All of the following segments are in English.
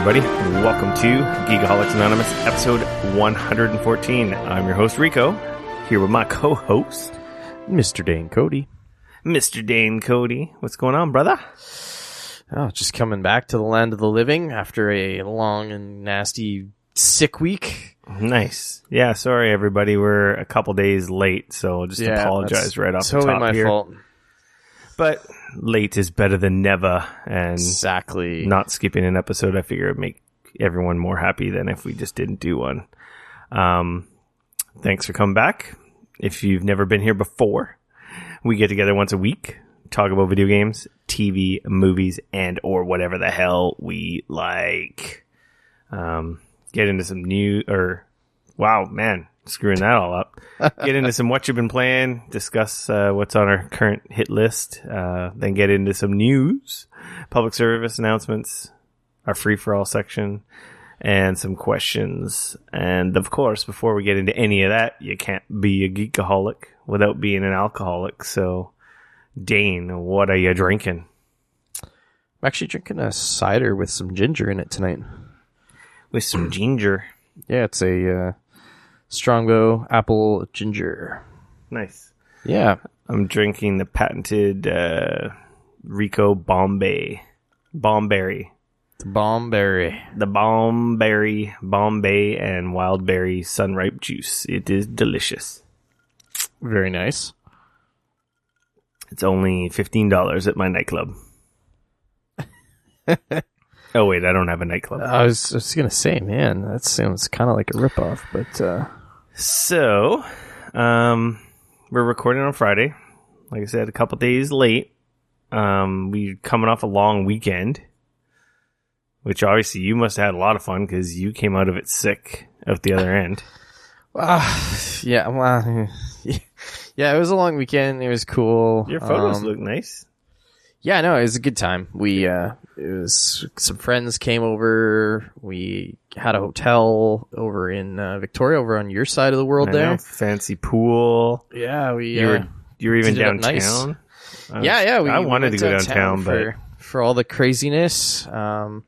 everybody. Welcome to Geekoholics Anonymous, episode 114. I'm your host, Rico, here with my co-host, Mr. Dane Cody. Mr. Dane Cody. What's going on, brother? Oh, just coming back to the land of the living after a long and nasty sick week. Nice. Yeah, sorry, everybody. We're a couple days late, so just apologize right off the top totally my here. fault. But late is better than never, and Exactly. not skipping an episode, I figure, would make everyone more happy than if we just didn't do one. Thanks for coming back. If you've never been here before, we get together once a week, talk about video games, TV, movies, and or whatever the hell we like. Get into some new, screwing that all up. Get into some what you've been playing, discuss what's on our current hit list, then get into some news, public service announcements, our free-for-all section, and some questions. And of course, before we get into any of that, you can't be a geekaholic without being an alcoholic. So, Dane, what are you drinking? I'm actually drinking a cider with some ginger in it tonight. With some ginger. Yeah, it's a Strongbow apple ginger. Nice. Yeah. I'm drinking the patented Rico Bombay. Bomberry. The Bomberry. The Bomberry, Bombay, and Wildberry Sunripe juice. It is delicious. Very nice. It's only $15 at my nightclub. Oh, wait, I don't have a nightclub. I was going to say, man, that sounds kind of like a ripoff, but... So, we're recording on Friday. Like I said, a couple days late. We're coming off a long weekend, which obviously you must have had a lot of fun because you came out of it sick at the other end. Yeah, it was a long weekend. It was cool. Your photos look nice. Yeah, no, it was a good time. It was some friends came over. We had a hotel over in Victoria, over on your side of the world there. Fancy pool. Yeah, you were even downtown. Nice. Yeah. I wanted to go downtown, but for all the craziness. So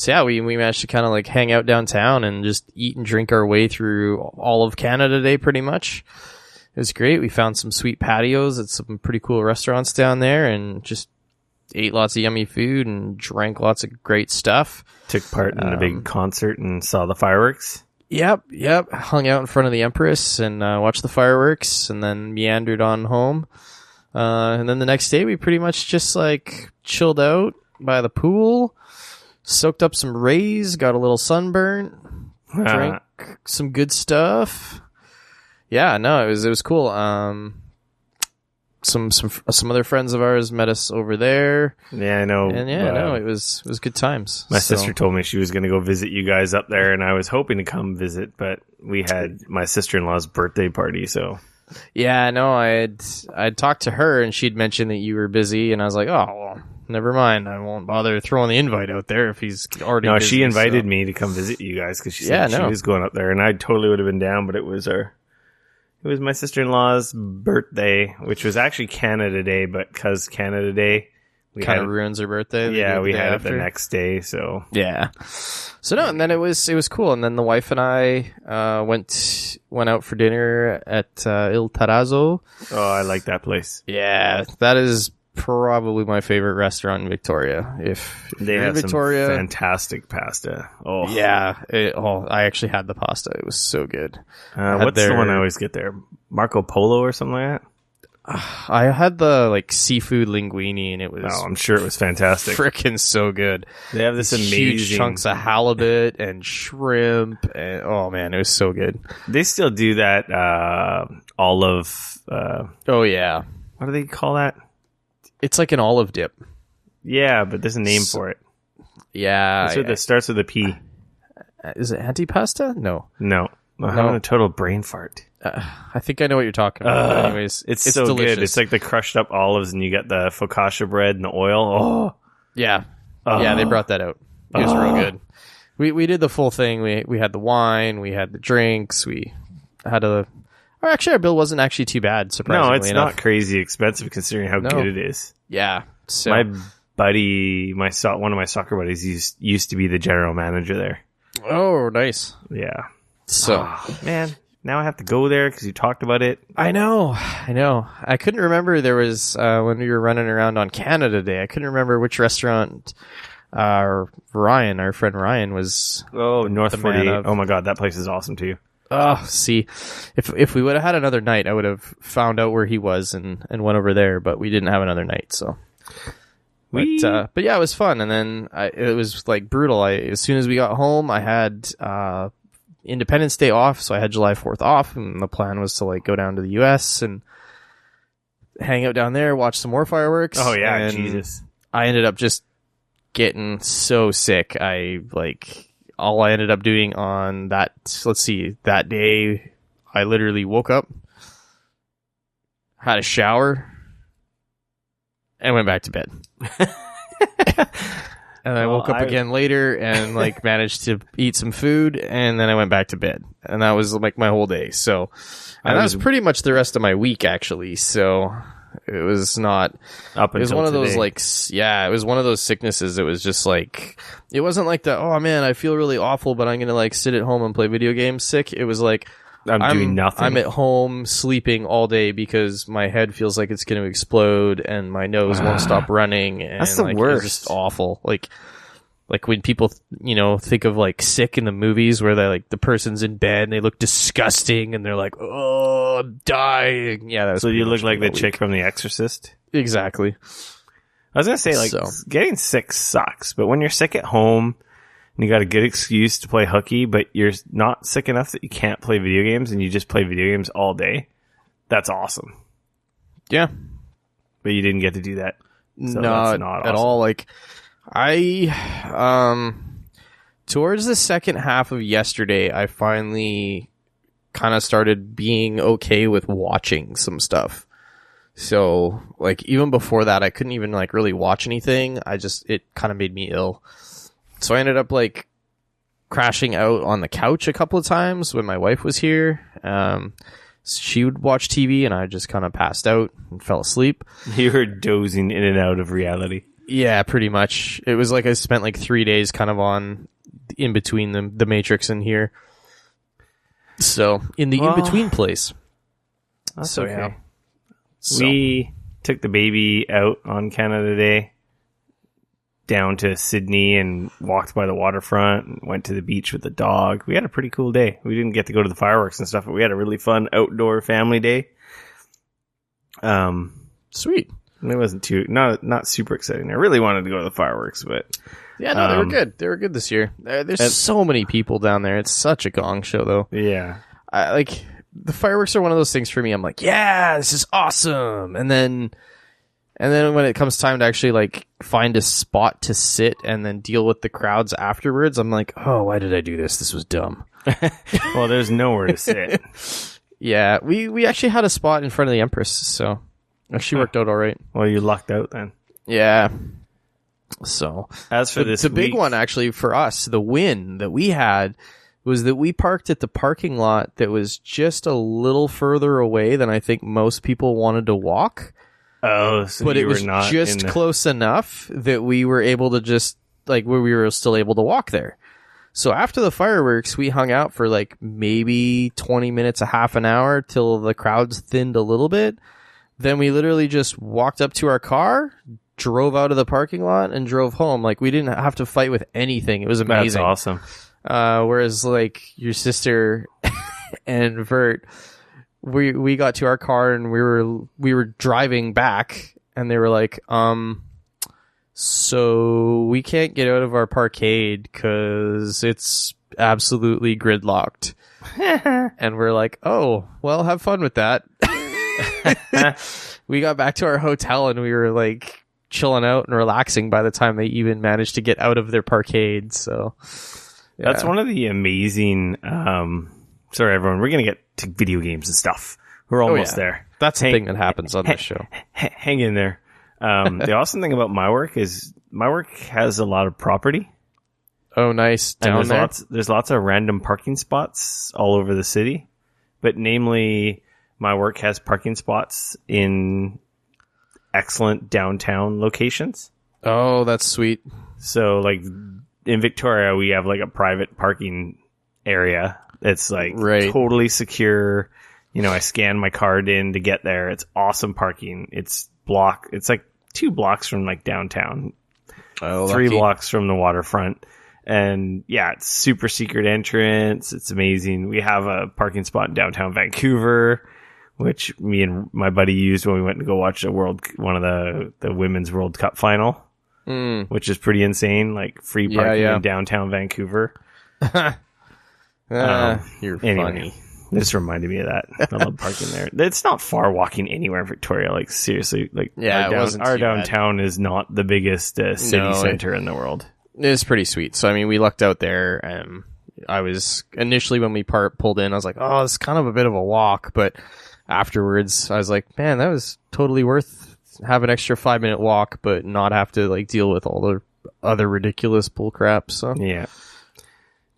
yeah, we managed to kind of like hang out downtown and just eat and drink our way through all of Canada today, pretty much. It was great. We found some sweet patios at some pretty cool restaurants down there, and just ate lots of yummy food and drank lots of great stuff. Took part in a big concert and saw the fireworks. Yep. Hung out in front of the Empress and watched the fireworks, and then meandered on home. And then the next day we pretty much just like chilled out by the pool, soaked up some rays, got a little sunburn, drank some good stuff. Yeah, no, it was cool. Some other friends of ours met us over there. Yeah, I know. And it was good times. My sister told me she was going to go visit you guys up there, and I was hoping to come visit, but we had my sister-in-law's birthday party, so. Yeah, no, I'd talked to her, and she'd mentioned that you were busy, and I was like, oh, well, never mind. I won't bother throwing the invite out there if he's already busy. She invited me to come visit you guys because she said she was going up there, and I totally would have been down, but it was my sister-in-law's birthday, which was actually Canada Day, but because Canada Day... kind of ruins her birthday. Yeah, we had it the next day, so... Yeah. So no, and then it was cool, and then the wife and I went out for dinner at Il Tarazzo. Oh, I like that place. Yeah, that is probably my favorite restaurant in Victoria. If they have Victoria, some fantastic pasta. Oh yeah, I actually had the pasta. It was so good. What's the one I always get there? Marco Polo or something like that? I had the like seafood linguine, and it was. Oh, I'm sure it was fantastic. Freaking so good. They have this amazing huge chunks of halibut and shrimp, and oh man, it was so good. They still do that olive. Oh yeah, what do they call that? It's like an olive dip. Yeah, but there's a name for it. Yeah. It starts with a P. Is it antipasta? No. I'm having a total brain fart. I think I know what you're talking about. Anyways, it's so delicious. good. It's like the crushed up olives, and you get the focaccia bread and the oil. Oh. Yeah. Yeah, they brought that out. It was real good. We did the full thing. We had the wine. We had the drinks. We had our bill wasn't actually too bad, surprisingly No, it's enough. not crazy expensive considering how good it is. Yeah. So, my buddy, one of my soccer buddies, used to be the general manager there. Oh, nice. Yeah. So, man, now I have to go there because you talked about it. I know. I couldn't remember there was, when we were running around on Canada Day, I couldn't remember which restaurant our friend Ryan was. Oh, North 48. Oh my God, that place is awesome too. Oh, see, if we would have had another night, I would have found out where he was and went over there, but we didn't have another night, so. But yeah, it was fun, and then it was like brutal. As soon as we got home, I had Independence Day off, so I had July 4th off, and the plan was to like go down to the US and hang out down there, watch some more fireworks. Oh yeah, and Jesus! I ended up just getting so sick. All I ended up doing on that day, I literally woke up, had a shower, and went back to bed. And I woke up again later and like managed to eat some food, and then I went back to bed. And that was like my whole day. So, and that was pretty much the rest of my week actually. So it was not up until it was one today. of those like, yeah, it was one of those sicknesses. It was just like, it wasn't like the, oh man, I feel really awful, but I'm going to like sit at home and play video games sick. It was like, I'm doing nothing. I'm at home sleeping all day because my head feels like it's going to explode and my nose won't stop running. And that's the like, worst. It's just awful. Like when people, think of like sick in the movies where they like the person's in bed and they look disgusting and they're like, oh, I'm dying. Yeah. That's so you look like the chick from The Exorcist. Exactly. I was going to say getting sick sucks, but when you're sick at home, and you got a good excuse to play hooky, but you're not sick enough that you can't play video games and you just play video games all day. That's awesome. Yeah. But you didn't get to do that. So not awesome. at all. Like towards the second half of yesterday, I finally kind of started being okay with watching some stuff. So like even before that, I couldn't even like really watch anything. It kind of made me ill. So I ended up like crashing out on the couch a couple of times when my wife was here. She would watch TV and I just kind of passed out and fell asleep. You were dozing in and out of reality. Yeah, pretty much. It was like I spent like 3 days kind of on in between the Matrix and here. So in the in-between place. That's so okay. Yeah. We took the baby out on Canada Day down to Sydney and walked by the waterfront and went to the beach with the dog. We had a pretty cool day. We didn't get to go to the fireworks and stuff, but we had a really fun outdoor family day. Sweet. It wasn't not super exciting. I really wanted to go to the fireworks, but yeah, no, they were good. They were good this year. There's so many people down there. It's such a gong show, though. Yeah, the fireworks are one of those things for me. I'm like, yeah, this is awesome, and then when it comes time to actually like find a spot to sit and then deal with the crowds afterwards, I'm like, oh, why did I do this? This was dumb. Well, there's nowhere to sit. Yeah, we actually had a spot in front of the Empress, so she worked out all right. Well, you lucked out then. Yeah. So as for the big one actually for us, the win that we had was that we parked at the parking lot that was just a little further away than I think most people wanted to walk. Oh, so but you it was were not just close enough that we were able to just like where we were still able to walk there. So after the fireworks, we hung out for like maybe 20 minutes, a half an hour till the crowds thinned a little bit. Then we literally just walked up to our car, drove out of the parking lot, and drove home. Like we didn't have to fight with anything. It was amazing. That's awesome. Whereas like your sister and Vert, we got to our car and we were driving back and they were like, so we can't get out of our parkade because it's absolutely gridlocked. And we're like, oh, well, have fun with that. We got back to our hotel and we were like chilling out and relaxing by the time they even managed to get out of their parkade. So yeah. That's one of the amazing, sorry everyone, we're going to get to video games and stuff. We're almost there. That's the thing that happens on this show. Hang in there. The awesome thing about my work is my work has a lot of property. Oh, nice. Down there? There's lots of random parking spots all over the city. But namely, my work has parking spots in excellent downtown locations. Oh, that's sweet. So, like, in Victoria, we have, like, a private parking area. It's, like, totally secure. You know, I scan my card in to get there. It's awesome parking. It's like 2 blocks from, like, downtown. Oh, 3 lucky. blocks from the waterfront. And, yeah, it's super secret entrance. It's amazing. We have a parking spot in downtown Vancouver, which me and my buddy used when we went to go watch one of the Women's World Cup final. Which is pretty insane, like free parking in downtown Vancouver. You're funny. This reminded me of that. I love parking there. It's not far walking anywhere in Victoria. Like seriously, like our downtown is not the biggest city center in the world. It's pretty sweet. So I mean, we lucked out there. I was initially when we pulled in, I was like, oh, it's kind of a bit of a walk, but afterwards, I was like, man, that was totally worth. Have an extra 5-minute walk, but not have to like deal with all the other ridiculous bull crap. So yeah,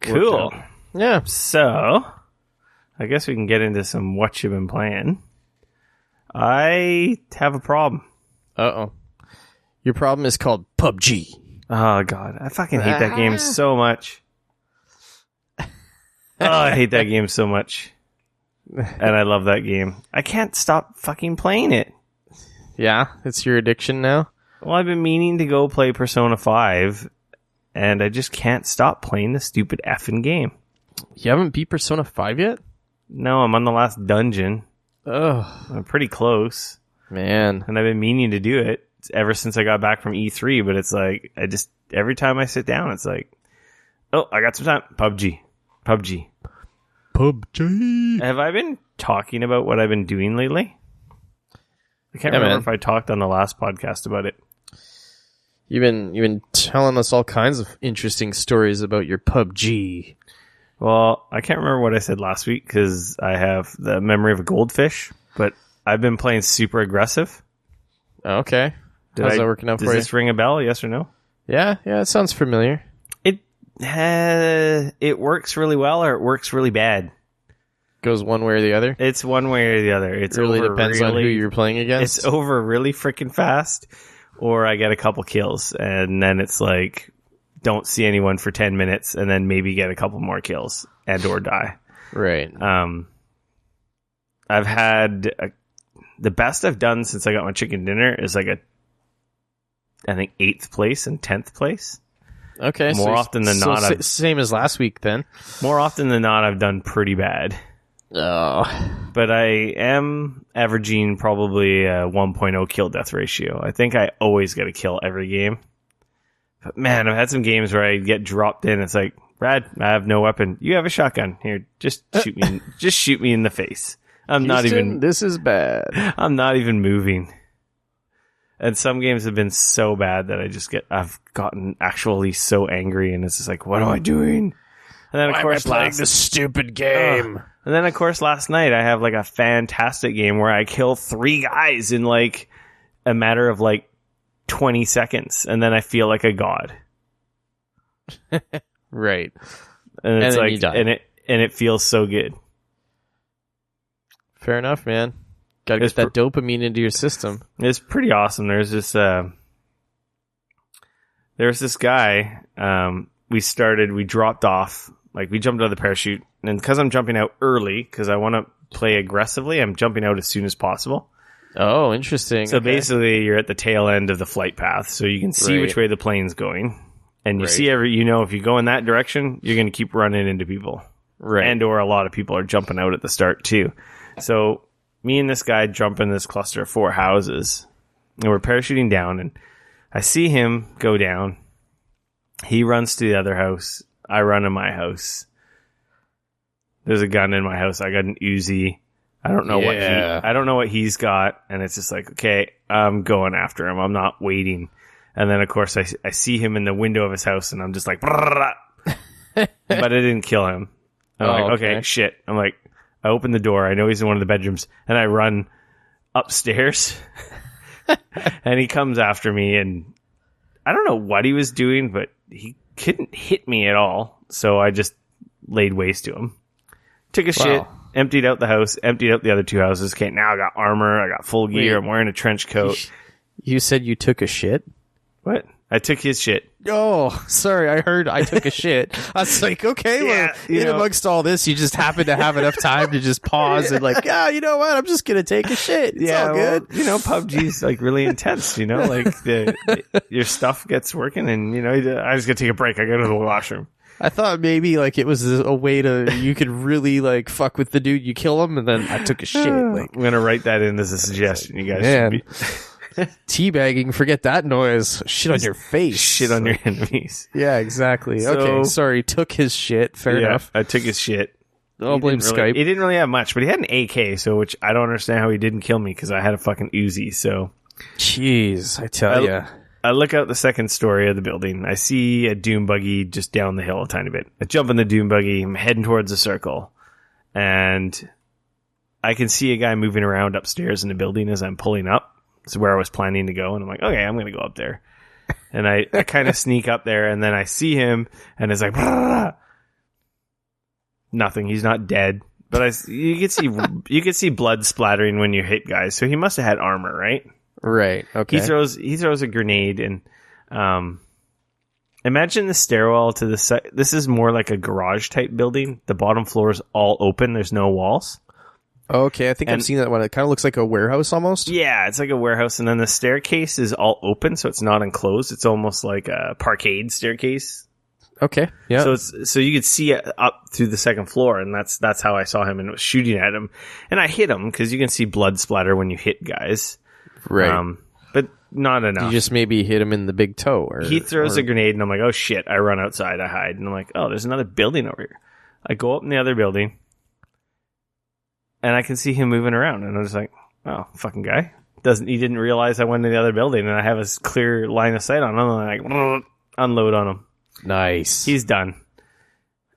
cool. Yeah. So I guess we can get into some what you've been playing. I have a problem. Uh-oh. Your problem is called PUBG. Oh god, I fucking hate that game so much. I hate that game so much. And I love that game. I can't stop fucking playing it. Yeah, it's your addiction now? Well, I've been meaning to go play Persona 5, and I just can't stop playing the stupid effing game. You haven't beat Persona 5 yet? No, I'm on the last dungeon. Ugh. I'm pretty close. Man. And I've been meaning to do it ever since I got back from E3, but it's like, every time I sit down, it's like, oh, I got some time. PUBG. Have I been talking about what I've been doing lately? I can't remember if I talked on the last podcast about it. You've been telling us all kinds of interesting stories about your PUBG. Well, I can't remember what I said last week because I have the memory of a goldfish, but I've been playing super aggressive. Okay. How's that working out for you? Does this ring a bell, yes or no? Yeah, it sounds familiar. It works really well or it works really bad. Goes one way or the other? It's one way or the other. It really depends on who you're playing against. It's over really freaking fast, or I get a couple kills, and then it's like, don't see anyone for 10 minutes, and then maybe get a couple more kills and or die. Right. I've had the best I've done since I got my chicken dinner is like I think 8th place and 10th place. Okay. More often than not, same as last week then. More often than not, I've done pretty bad. Oh. But I am averaging probably a 1.0 kill death ratio. I think I always get a kill every game. But man, I've had some games where I get dropped in. It's like, Brad, I have no weapon. You have a shotgun. Here, just shoot me. Just shoot me in the face. This is bad. I'm not even moving. And some games have been so bad that I've gotten actually so angry, and it's just like, what am I doing? And then, of course, playing this stupid game. And then, of course, last night I have like a fantastic game where I kill 3 guys in like a matter of like 20 seconds, and then I feel like a god. Right. And it's like, and it feels so good. Fair enough, man. Gotta get that dopamine into your system. It's pretty awesome. There's this guy. We dropped off. Like, we jumped out of the parachute. And because I'm jumping out early, because I want to play aggressively, I'm jumping out as soon as possible. Oh, interesting. So basically, you're at the tail end of the flight path, so you can see which way the plane's going. And you see if you go in that direction, you're going to keep running into people. Right. And or a lot of people are jumping out at the start, too. So me and this guy jump in this cluster of 4 houses, and we're parachuting down, and I see him go down. He runs to the other house. I run in my house. There's a gun in my house. I got an Uzi. I don't know what he's got, and it's just like, okay, I'm going after him. I'm not waiting. And then of course I see him in the window of his house, and I'm just like, but I didn't kill him. I'm like, okay, shit. I'm like, I open the door. I know he's in one of the bedrooms, and I run upstairs, and he comes after me, and I don't know what he was doing, but he couldn't hit me at all. So I just laid waste to him. Took a shit, emptied out the house, emptied out the other 2 houses. Okay, now I got armor, I got full gear, I'm wearing a trench coat. You said you took a shit? What? I took his shit. Oh, sorry. I heard I took a shit. I was like, okay, Yeah, well, amongst all this, you just happen to have enough time to just pause and like, yeah, you know what? I'm just going to take a shit. It's all good. Well, PUBG's like really intense, like your stuff gets working and, I just got to take a break. I go to the washroom. I thought maybe like it was a way you could really like fuck with the dude, you kill him, and then I took a shit. Like, I'm going to write that in as a suggestion. You guys should be... Teabagging, forget that noise. Shit on your face. Shit on your enemies. Yeah, exactly. So, okay, sorry. Took his shit. Fair enough. I took his shit. I'll blame Skype. He didn't really have much, but he had an AK, which I don't understand how he didn't kill me because I had a fucking Uzi. So, jeez, I tell ya. I look out the second story of the building. I see a Doom buggy just down the hill a tiny bit. I jump in the Doom buggy. I'm heading towards the circle, and I can see a guy moving around upstairs in the building as I'm pulling up. It's where I was planning to go, and I'm like, okay, I'm going to go up there. And I kind of sneak up there, and then I see him, and it's like, Brrr! Nothing. He's not dead, but you can see blood splattering when you hit guys. So he must have had armor, right? Right. Okay. He throws a grenade, and imagine the stairwell to the this is more like a garage type building. The bottom floor is all open. There's no walls. Okay, I think I've seen that one. It kind of looks like a warehouse almost. Yeah, it's like a warehouse, and then the staircase is all open, so it's not enclosed. It's almost like a parkade staircase. Okay, yeah. So you could see it up through the second floor, and that's how I saw him and was shooting at him. And I hit him because you can see blood splatter when you hit guys. Right. But not enough. You just maybe hit him in the big toe. He throws a grenade, and I'm like, oh shit. I run outside, I hide, and I'm like, oh, there's another building over here. I go up in the other building. And I can see him moving around, and I'm just like, "Oh, fucking guy! He didn't realize I went to the other building, and I have a clear line of sight on him. And I'm like, unload on him. Nice. He's done.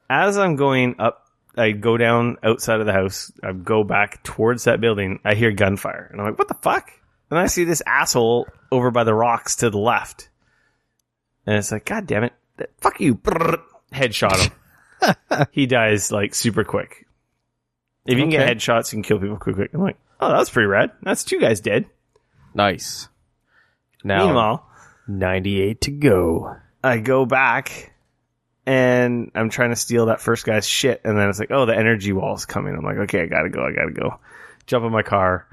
As I'm going up, I go down outside of the house. I go back towards that building. I hear gunfire, and I'm like, what the fuck? And I see this asshole over by the rocks to the left, and it's like, God damn it! Fuck you! Headshot him. He dies like super quick. If you can get headshots, you can kill people quick. I'm like, oh, that was pretty rad. That's 2 guys dead. Nice. Now, meanwhile, 98 to go. I go back, and I'm trying to steal that first guy's shit, and then it's like, oh, the energy wall's coming. I'm like, okay, I gotta go. Jump in my car.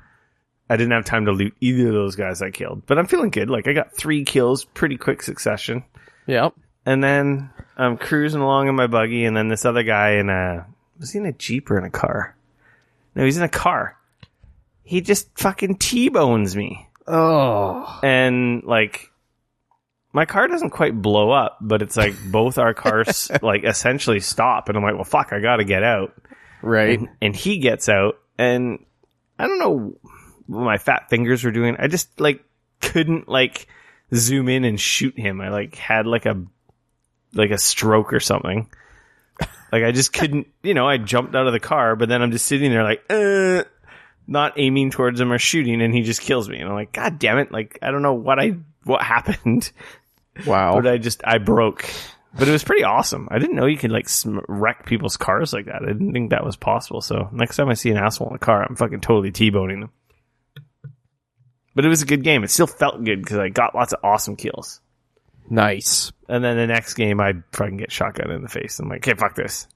I didn't have time to loot either of those guys I killed, but I'm feeling good. Like, I got 3 kills, pretty quick succession. Yep. And then I'm cruising along in my buggy, and then this other guy was he in a Jeep or in a car? No, he's in a car. He just fucking T-bones me. Oh. And, like, my car doesn't quite blow up, but it's like both our cars, like, essentially stop. And I'm like, well, fuck, I gotta get out. Right. And he gets out, and I don't know what my fat fingers were doing. I just, like, couldn't, like, zoom in and shoot him. I, like, had, like a stroke or something. Like, I just couldn't, I jumped out of the car, but then I'm just sitting there like, not aiming towards him or shooting, and he just kills me. And I'm like, God damn it. Like, I don't know what happened. Wow. But I broke. But it was pretty awesome. I didn't know you could, like, wreck people's cars like that. I didn't think that was possible. So next time I see an asshole in a car, I'm fucking totally T-boning them. But it was a good game. It still felt good because I got lots of awesome kills. Nice. And then the next game, I fucking get shotgun in the face. I'm like, okay, fuck this.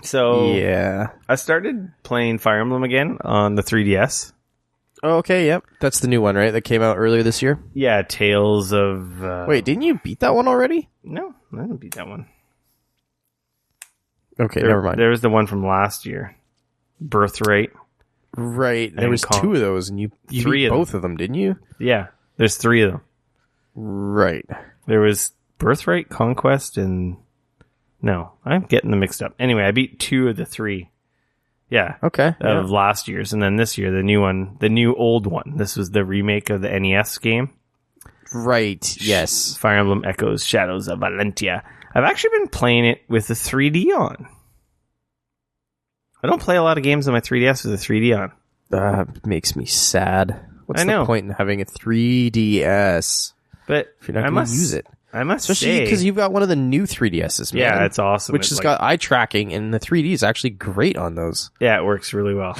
So, yeah. I started playing Fire Emblem again on the 3DS. Oh, okay, yep. That's the new one, right? That came out earlier this year? Yeah, Tales of... Wait, didn't you beat that one already? No, I didn't beat that one. Okay, never mind. There was the one from last year. Birthright. Right. There was 2 of those, and you beat both of them, didn't you? Yeah. There's 3 of them. Right. There was Birthright, Conquest, and... No, I'm getting them mixed up. Anyway, I beat 2 of the 3. Yeah. Okay. Of last year's. And then this year, the new one, the new old one. This was the remake of the NES game. Right. Yes. Fire Emblem Echoes, Shadows of Valentia. I've actually been playing it with the 3D on. I don't play a lot of games on my 3DS with the 3D on. That makes me sad. What's I know. the point in having a 3DS? But if you're not going to use it. I must Especially because you've got one of the new 3DSs, man. Yeah, it's awesome. Which has got eye tracking, and the 3D is actually great on those. Yeah, it works really well.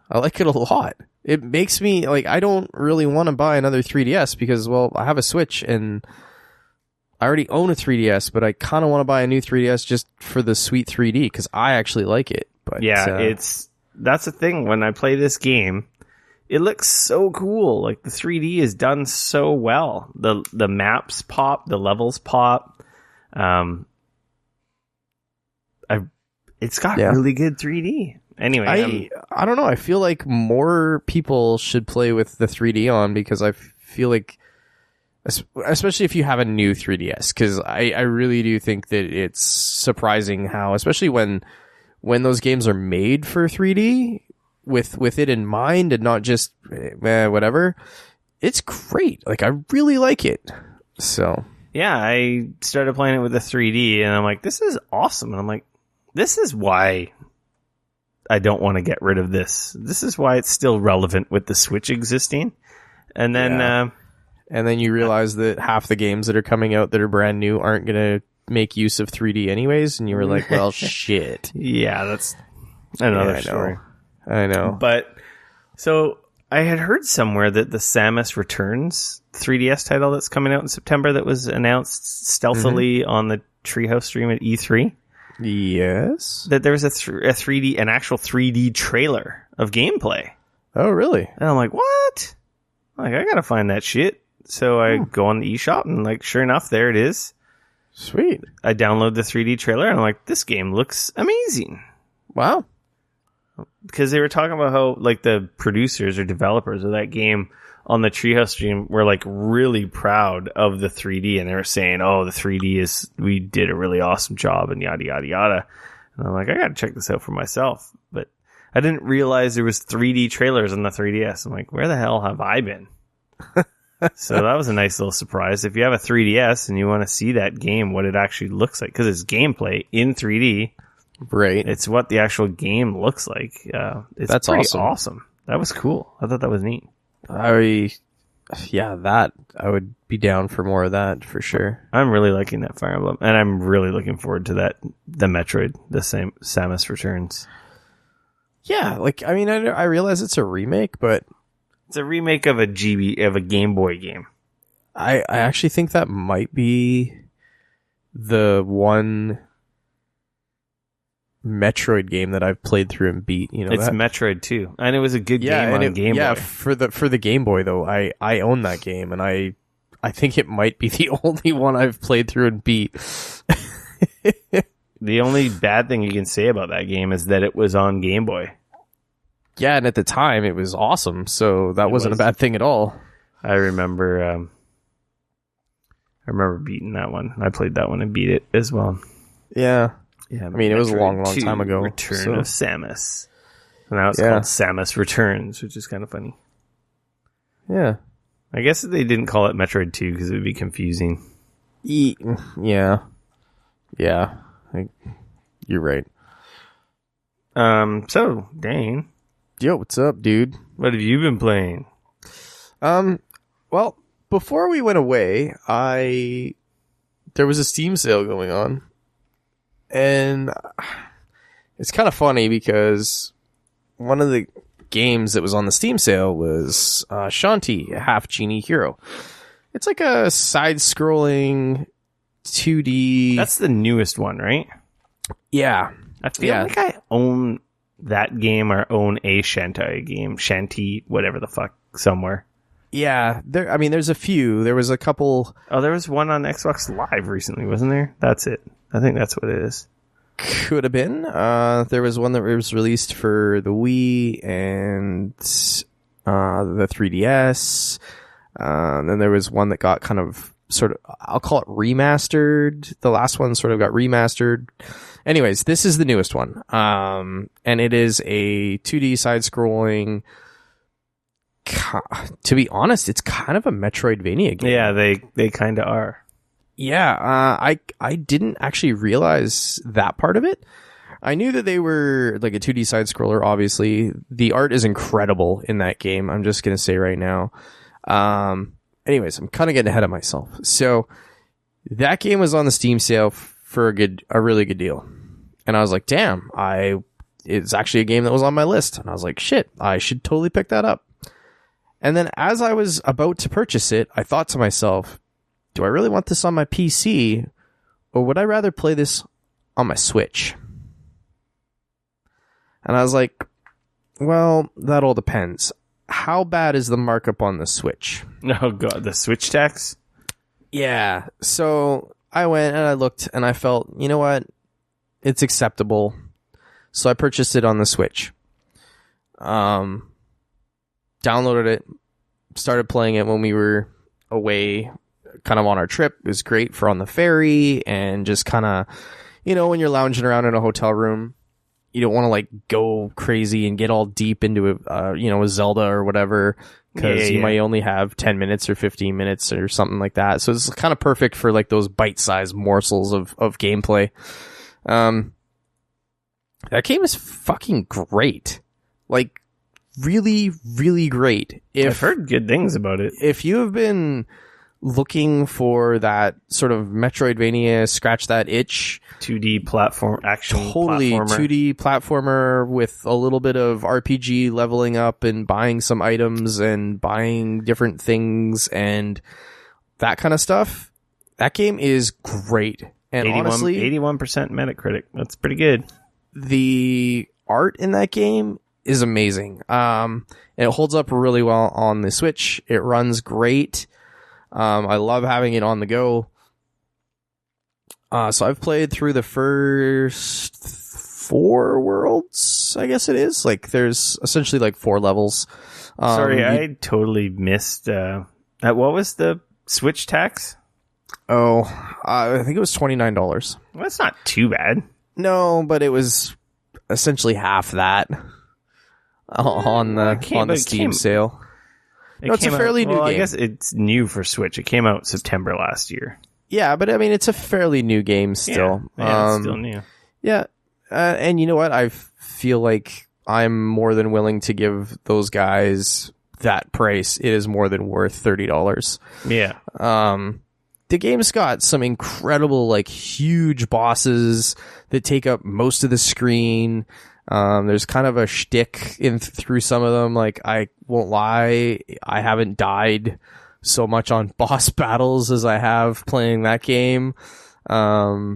I like it a lot. it makes me like, I don't really want to buy another 3DS because, well, I have a Switch and I already own a 3DS, but I kind of want to buy a new 3DS just for the sweet 3D because I actually like it. But yeah, that's the thing. When I play this game, it looks so cool. Like the 3D is done so well. The maps pop, the levels pop. It's got really good 3D. Anyway, I don't know. I feel like more people should play with the 3D on because I feel like, especially if you have a new 3DS, because I really do think that it's surprising how, especially when those games are made for 3D with it in mind and not just whatever, it's great. Like, I really like it. So yeah, I started playing it with the 3D and I'm like, this is awesome. And I'm like, this is why I don't want to get rid of this. This is why it's still relevant with the Switch existing. And then, and then you realize that half the games that are coming out that are brand new aren't going to make use of 3D anyways. And you were like, well, shit. Yeah, that's another story. I know. But so I had heard somewhere that the Samus Returns 3DS title that's coming out in September that was announced stealthily on the Treehouse stream at E3. Yes. That there was an actual 3D trailer of gameplay. Oh, really? And I'm like, what? Like, I gotta find that shit. So I go on the eShop and, like, sure enough, there it is. Sweet. I download the 3D trailer and I'm like, this game looks amazing. Wow. Because they were talking about how, like, the producers or developers of that game on the Treehouse stream were, like, really proud of the 3D, and they were saying, oh, the 3D we did a really awesome job, and yada, yada, yada. And I'm like, I gotta check this out for myself. But I didn't realize there was 3D trailers on the 3DS. I'm like, where the hell have I been? So that was a nice little surprise. If you have a 3DS and you want to see that game, what it actually looks like, because it's gameplay in 3D. Right. It's what the actual game looks like. That's pretty awesome. That was cool. I thought that was neat. I would be down for more of that for sure. I'm really liking that Fire Emblem, and I'm really looking forward to the Metroid, the same Samus Returns. Yeah, like, I mean, I realize it's a remake, but it's a remake of a Game Boy game. I actually think that might be the one Metroid game that I've played through and beat. You know, it's that? Metroid 2, and it was a good game on Game Boy. Yeah, for the Game Boy though, I own that game, and I think it might be the only one I've played through and beat. The only bad thing you can say about that game is that it was on Game Boy. Yeah, and at the time it was awesome, so that wasn't a bad thing at all. I remember beating that one. I played that one and beat it as well. Yeah. Yeah, I mean, it was a long time ago. Return of Samus. And now it's called Samus Returns, which is kind of funny. Yeah. I guess they didn't call it Metroid 2 because it would be confusing. Yeah. Yeah. You're right. So, Dane. Yo, what's up, dude? What have you been playing? Well, before we went away, there was a Steam sale going on. And it's kind of funny because one of the games that was on the Steam sale was Shantae, a half Genie hero. It's like a side-scrolling 2D. That's the newest one, right? Yeah. I feel like I own that game or own a Shantae game. Shantae, whatever the fuck, somewhere. Yeah. There's a few. There was a couple. Oh, there was one on Xbox Live recently, wasn't there? That's it. I think that's what it is. Could have been. There was one that was released for the Wii and the 3DS. And then there was one that got kind of I'll call it remastered. The last one sort of got remastered. Anyways, this is the newest one. And it is a 2D side-scrolling. To be honest, it's kind of a Metroidvania game. Yeah, they kind of are. Yeah, I didn't actually realize that part of it. I knew that they were like a 2D side scroller, obviously. The art is incredible in that game. I'm just going to say right now. Anyways, I'm kind of getting ahead of myself. So that game was on the Steam sale for a really good deal. And I was like, damn, it's actually a game that was on my list. And I was like, shit, I should totally pick that up. And then as I was about to purchase it, I thought to myself, do I really want this on my PC, or would I rather play this on my Switch? And I was like, well, that all depends. How bad is the markup on the Switch? Oh, God, the Switch tax? Yeah. So I went and I looked and I felt, you know what? It's acceptable. So I purchased it on the Switch. Downloaded it. Started playing it when we were away, kind of on our trip. It was great for on the ferry and just kind of, you know, when you're lounging around in a hotel room, you don't want to like go crazy and get all deep into a Zelda or whatever, because you might only have 10 minutes or 15 minutes or something like that. So it's kind of perfect for like those bite-sized morsels of gameplay. That game is fucking great. Like, really, really great. I've heard good things about it. If you have been looking for that sort of Metroidvania, scratch that itch, 2D platform action, totally platformer. 2D platformer with a little bit of RPG leveling up and buying some items and buying different things and that kind of stuff. That game is great. And 81, honestly, 81% Metacritic. That's pretty good. The art in that game is amazing. It holds up really well on the Switch. It runs great. I love having it on the go. So I've played through the first 4 worlds, I guess it is. Like, there's essentially like 4 levels. Sorry, I totally missed. What was the Switch tax? I think it was $29. Well, that's not too bad. No, but it was essentially half that on the Steam sale. It's a fairly new game. I guess it's new for Switch. It came out September last year. Yeah, but I mean, it's a fairly new game still. Yeah, it's still new. Yeah, and you know what? I feel like I'm more than willing to give those guys that price. It is more than worth $30. Yeah. The game's got some incredible, like, huge bosses that take up most of the screen. There's kind of a shtick through some of them. Like, I won't lie, I haven't died so much on boss battles as I have playing that game. No,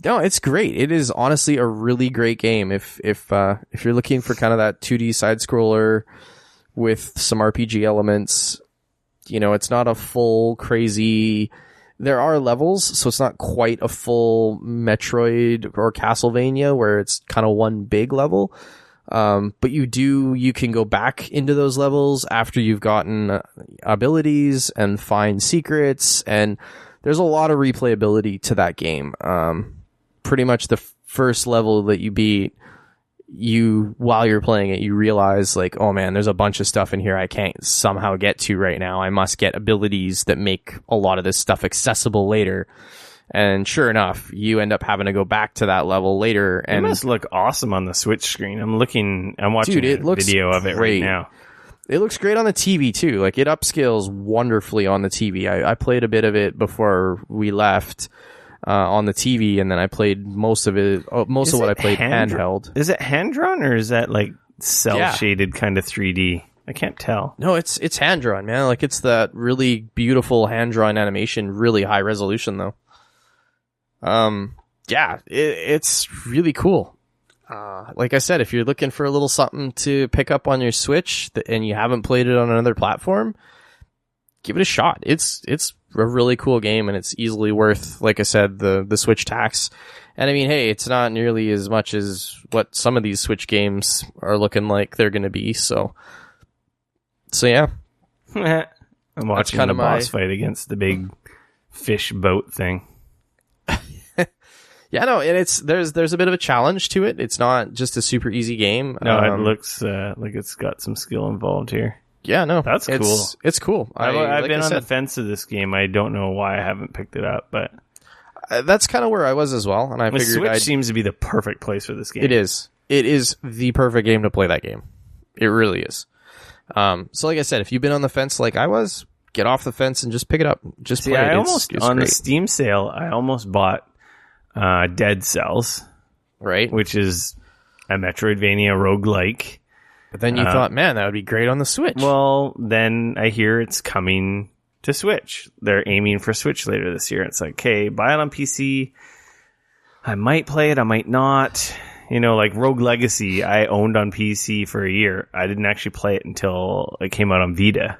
it's great. It is honestly a really great game. If you're looking for kind of that 2D side scroller with some RPG elements, you know, it's not a full crazy. There are levels, so it's not quite a full Metroid or Castlevania where it's kind of one big level. But you can go back into those levels after you've gotten abilities and find secrets, and there's a lot of replayability to that game. Pretty much the first level that you beat, while you're playing it, you realize like, oh man, there's a bunch of stuff in here I can't somehow get to right now. I must get abilities that make a lot of this stuff accessible later. And sure enough, you end up having to go back to that level later. And it must look awesome on the Switch screen. I'm watching it a video of it right now. It looks great on the TV too. Like, it upscales wonderfully on the TV. I played a bit of it before we left on the TV, and then I played most of it. Most of what I played handheld. Is it hand drawn or is that like cell shaded kind of 3D? I can't tell. No, it's hand drawn, man. Like, it's that really beautiful hand drawn animation, really high resolution though. It's really cool. Like I said, if you're looking for a little something to pick up on your Switch and you haven't played it on another platform, give it a shot. It's a really cool game, and it's easily worth, like I said, the Switch tax. And I mean, hey, it's not nearly as much as what some of these Switch games are looking like they're going to be. So yeah. I'm watching the boss fight against the big fish boat thing. Yeah, no, and there's a bit of a challenge to it. It's not just a super easy game. No, it looks like it's got some skill involved here. Yeah, no, that's cool. It's cool. I've been on the fence of this game. I don't know why I haven't picked it up, but that's kind of where I was as well. And I figured Switch seems to be the perfect place for this game. It is. It is the perfect game to play that game. It really is. So like I said, if you've been on the fence like I was, get off the fence and just pick it up. Just play it. It's on the Steam sale, I almost bought Dead Cells, right? Which is a Metroidvania roguelike. But then you thought, man, that would be great on the Switch. Well, then I hear it's coming to Switch. They're aiming for Switch later this year. It's like, okay, buy it on PC. I might play it, I might not. You know, like Rogue Legacy, I owned on PC for a year. I didn't actually play it until it came out on Vita.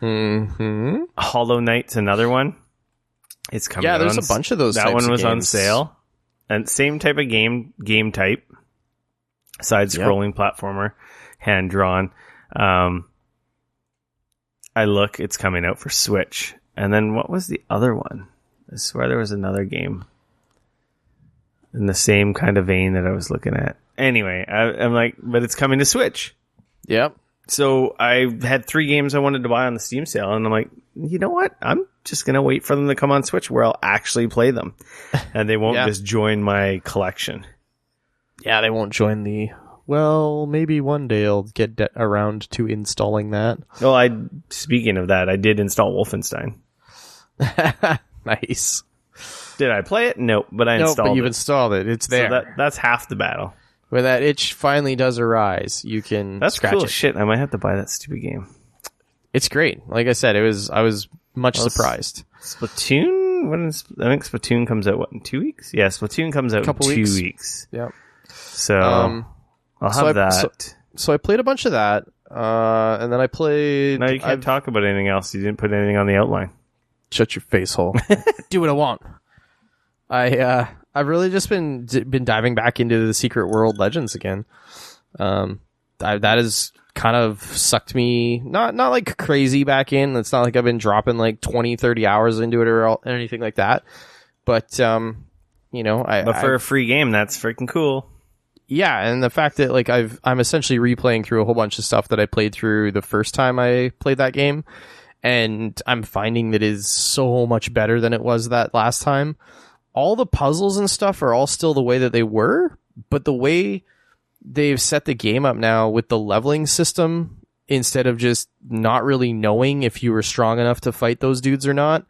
Mm-hmm. Hollow Knight's another one. It's coming. Yeah, there's a bunch of those. That one was on games. sale, and same type of game type, side-scrolling platformer, hand drawn. I look, it's coming out for Switch, and then what was the other one? I swear there was another game in the same kind of vein that I was looking at. Anyway, I'm like, but it's coming to Switch. Yep. So I had 3 games I wanted to buy on the Steam sale, and I'm like, you know what? I'm just going to wait for them to come on Switch where I'll actually play them. And they won't just join my collection. Yeah, they won't join the... Well, maybe one day I'll get around to installing that. Well, speaking of that, I did install Wolfenstein. Nice. Did I play it? Nope, but I installed it. No, but you've installed it. It's there. So that's half the battle. When that itch finally does arise, you can scratch cool it. Shit, I might have to buy that stupid game. It's great. Like I said, I was much surprised. Splatoon? I think Splatoon comes out, in 2 weeks? Yeah, Splatoon comes out in 2 weeks. Yep. So, I'll have that. So I played a bunch of that, and then I played... No, you can't talk about anything else. You didn't put anything on the outline. Shut your face hole. Do what I want. I've really just been diving back into the Secret World Legends again. That has kind of sucked me not like crazy back in. It's not like I've been dropping like 20-30 hours into it or anything like that. But but for a free game, that's freaking cool. Yeah, and the fact that like I'm essentially replaying through a whole bunch of stuff that I played through the first time I played that game, and I'm finding that it is so much better than it was that last time. All the puzzles and stuff are all still the way that they were, but the way they've set the game up now with the leveling system, instead of just not really knowing if you were strong enough to fight those dudes or not,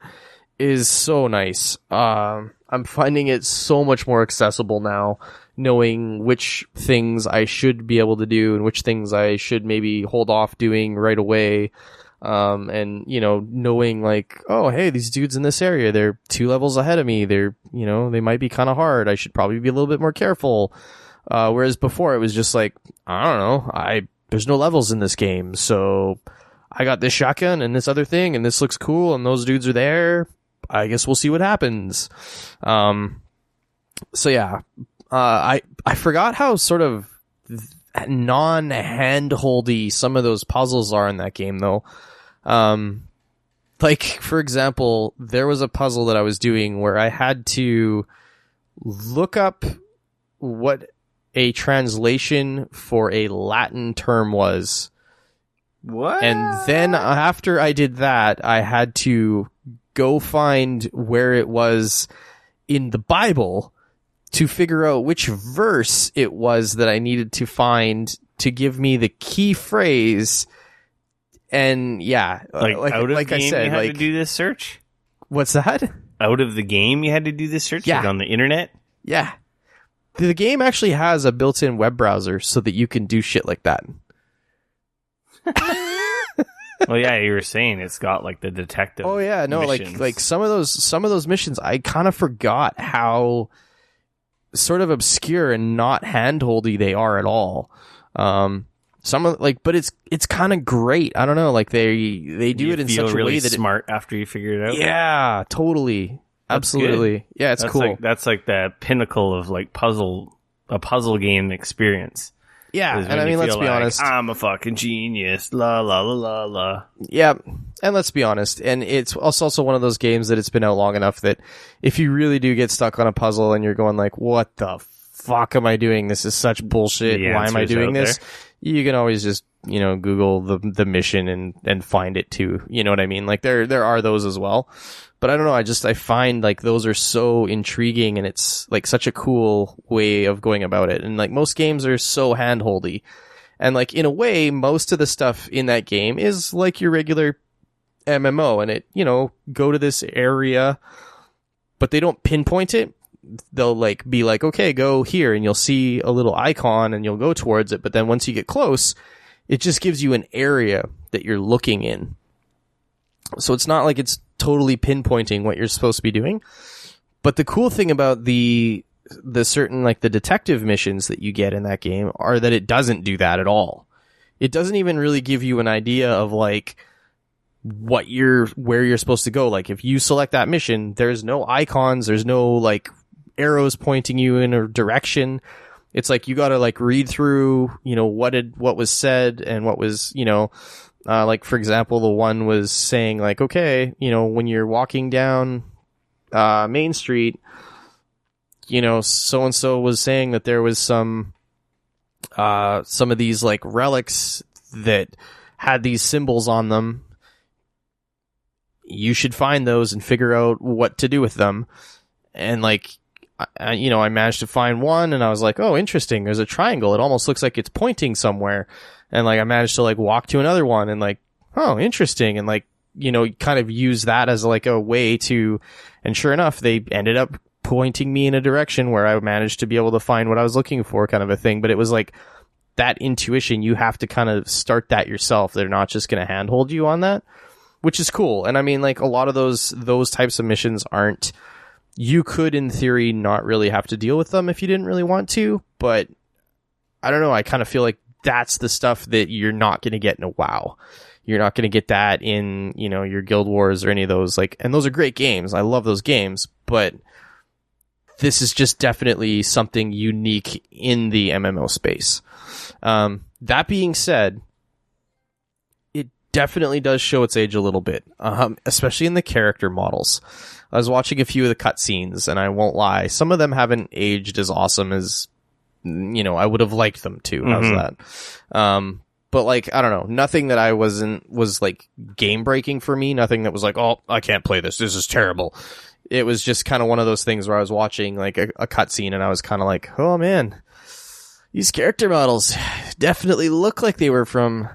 is so nice. I'm finding it so much more accessible now, knowing which things I should be able to do and which things I should maybe hold off doing right away. And knowing like, oh, hey, these dudes in this area, they're 2 levels ahead of me. They're, they might be kind of hard. I should probably be a little bit more careful. Whereas before it was just like, I don't know, there's no levels in this game. So I got this shotgun and this other thing, and this looks cool. And those dudes are there. I guess we'll see what happens. So yeah, I forgot how sort of non-hand-holdy some of those puzzles are in that game, though. Like, for example, there was a puzzle that I was doing where I had to look up what a translation for a Latin term was. What? And then after I did that, I had to go find where it was in the Bible to figure out which verse it was that I needed to find to give me the key phrase. And yeah, like out of like the game, I said, you had to do this search. What's that? Out of the game, you had to do this search. Yeah. Like on the internet. Yeah, the game actually has a built-in web browser so that you can do shit like that. Well, yeah, you were saying it's got like the detective. Oh yeah, no, missions. like some of those missions, I kind of forgot how sort of obscure and not handholdy they are at all. But it's kind of great. I don't know, like they do it in such a really way that smart after you figure it out. Yeah, totally, absolutely. Good. Yeah, it's cool. That's like the pinnacle of like a puzzle game experience. Yeah, and I mean, let's be honest. I'm a fucking genius. La la la la la. Yeah, and let's be honest. And it's also one of those games that it's been out long enough that if you really do get stuck on a puzzle and you're going like, what the fuck am I doing? This is such bullshit. Why am I doing this? You can always just, Google the mission and find it too. You know what I mean? Like there are those as well. But I don't know, I find like those are so intriguing, and it's like such a cool way of going about it. And like most games are so handholdy. And like in a way, most of the stuff in that game is like your regular MMO, and it, go to this area, but they don't pinpoint it. They'll like be like, okay, go here, and you'll see a little icon and you'll go towards it. But then once you get close, It just gives you an area that you're looking in. So it's not like it's totally pinpointing what you're supposed to be doing. But the cool thing about the certain, like, the detective missions that you get in that game are that it doesn't do that at all. It doesn't even really give you an idea of, like, where you're supposed to go. Like, if you select that mission, there's no icons, there's no, like, arrows pointing you in a direction. It's like you got to, like, read through, what was said and what was, like, for example, the one was saying, like, okay, when you're walking down Main Street, so and so was saying that there was some of these, like, relics that had these symbols on them. You should find those and figure out what to do with them. And, like, I managed to find one, and I was like, oh, interesting, there's a triangle, it almost looks like it's pointing somewhere. And, like, I managed to, like, walk to another one and, like, oh, interesting, and, like, kind of use that as, like, a way to, and sure enough, they ended up pointing me in a direction where I managed to be able to find what I was looking for, kind of a thing. But it was like that intuition, you have to kind of start that yourself. They're not just going to handhold you on that, which is cool. And I mean, like, a lot of those types of missions aren't, you could in theory not really have to deal with them if you didn't really want to, but I don't know, I kind of feel like that's the stuff that you're not going to get in a WoW. You're not going to get that in, your Guild Wars or any of those, like, and those are great games. I love those games, but this is just definitely something unique in the MMO space. That being said, it definitely does show its age a little bit, especially in the character models. I was watching a few of the cutscenes, and I won't lie, some of them haven't aged as awesome as, I would have liked them to. How's that? But, like, I don't know, nothing that was like game breaking for me. Nothing that was like, oh, I can't play this. This is terrible. It was just kind of one of those things where I was watching, like, a cutscene, and I was kind of like, oh man, these character models definitely look like they were from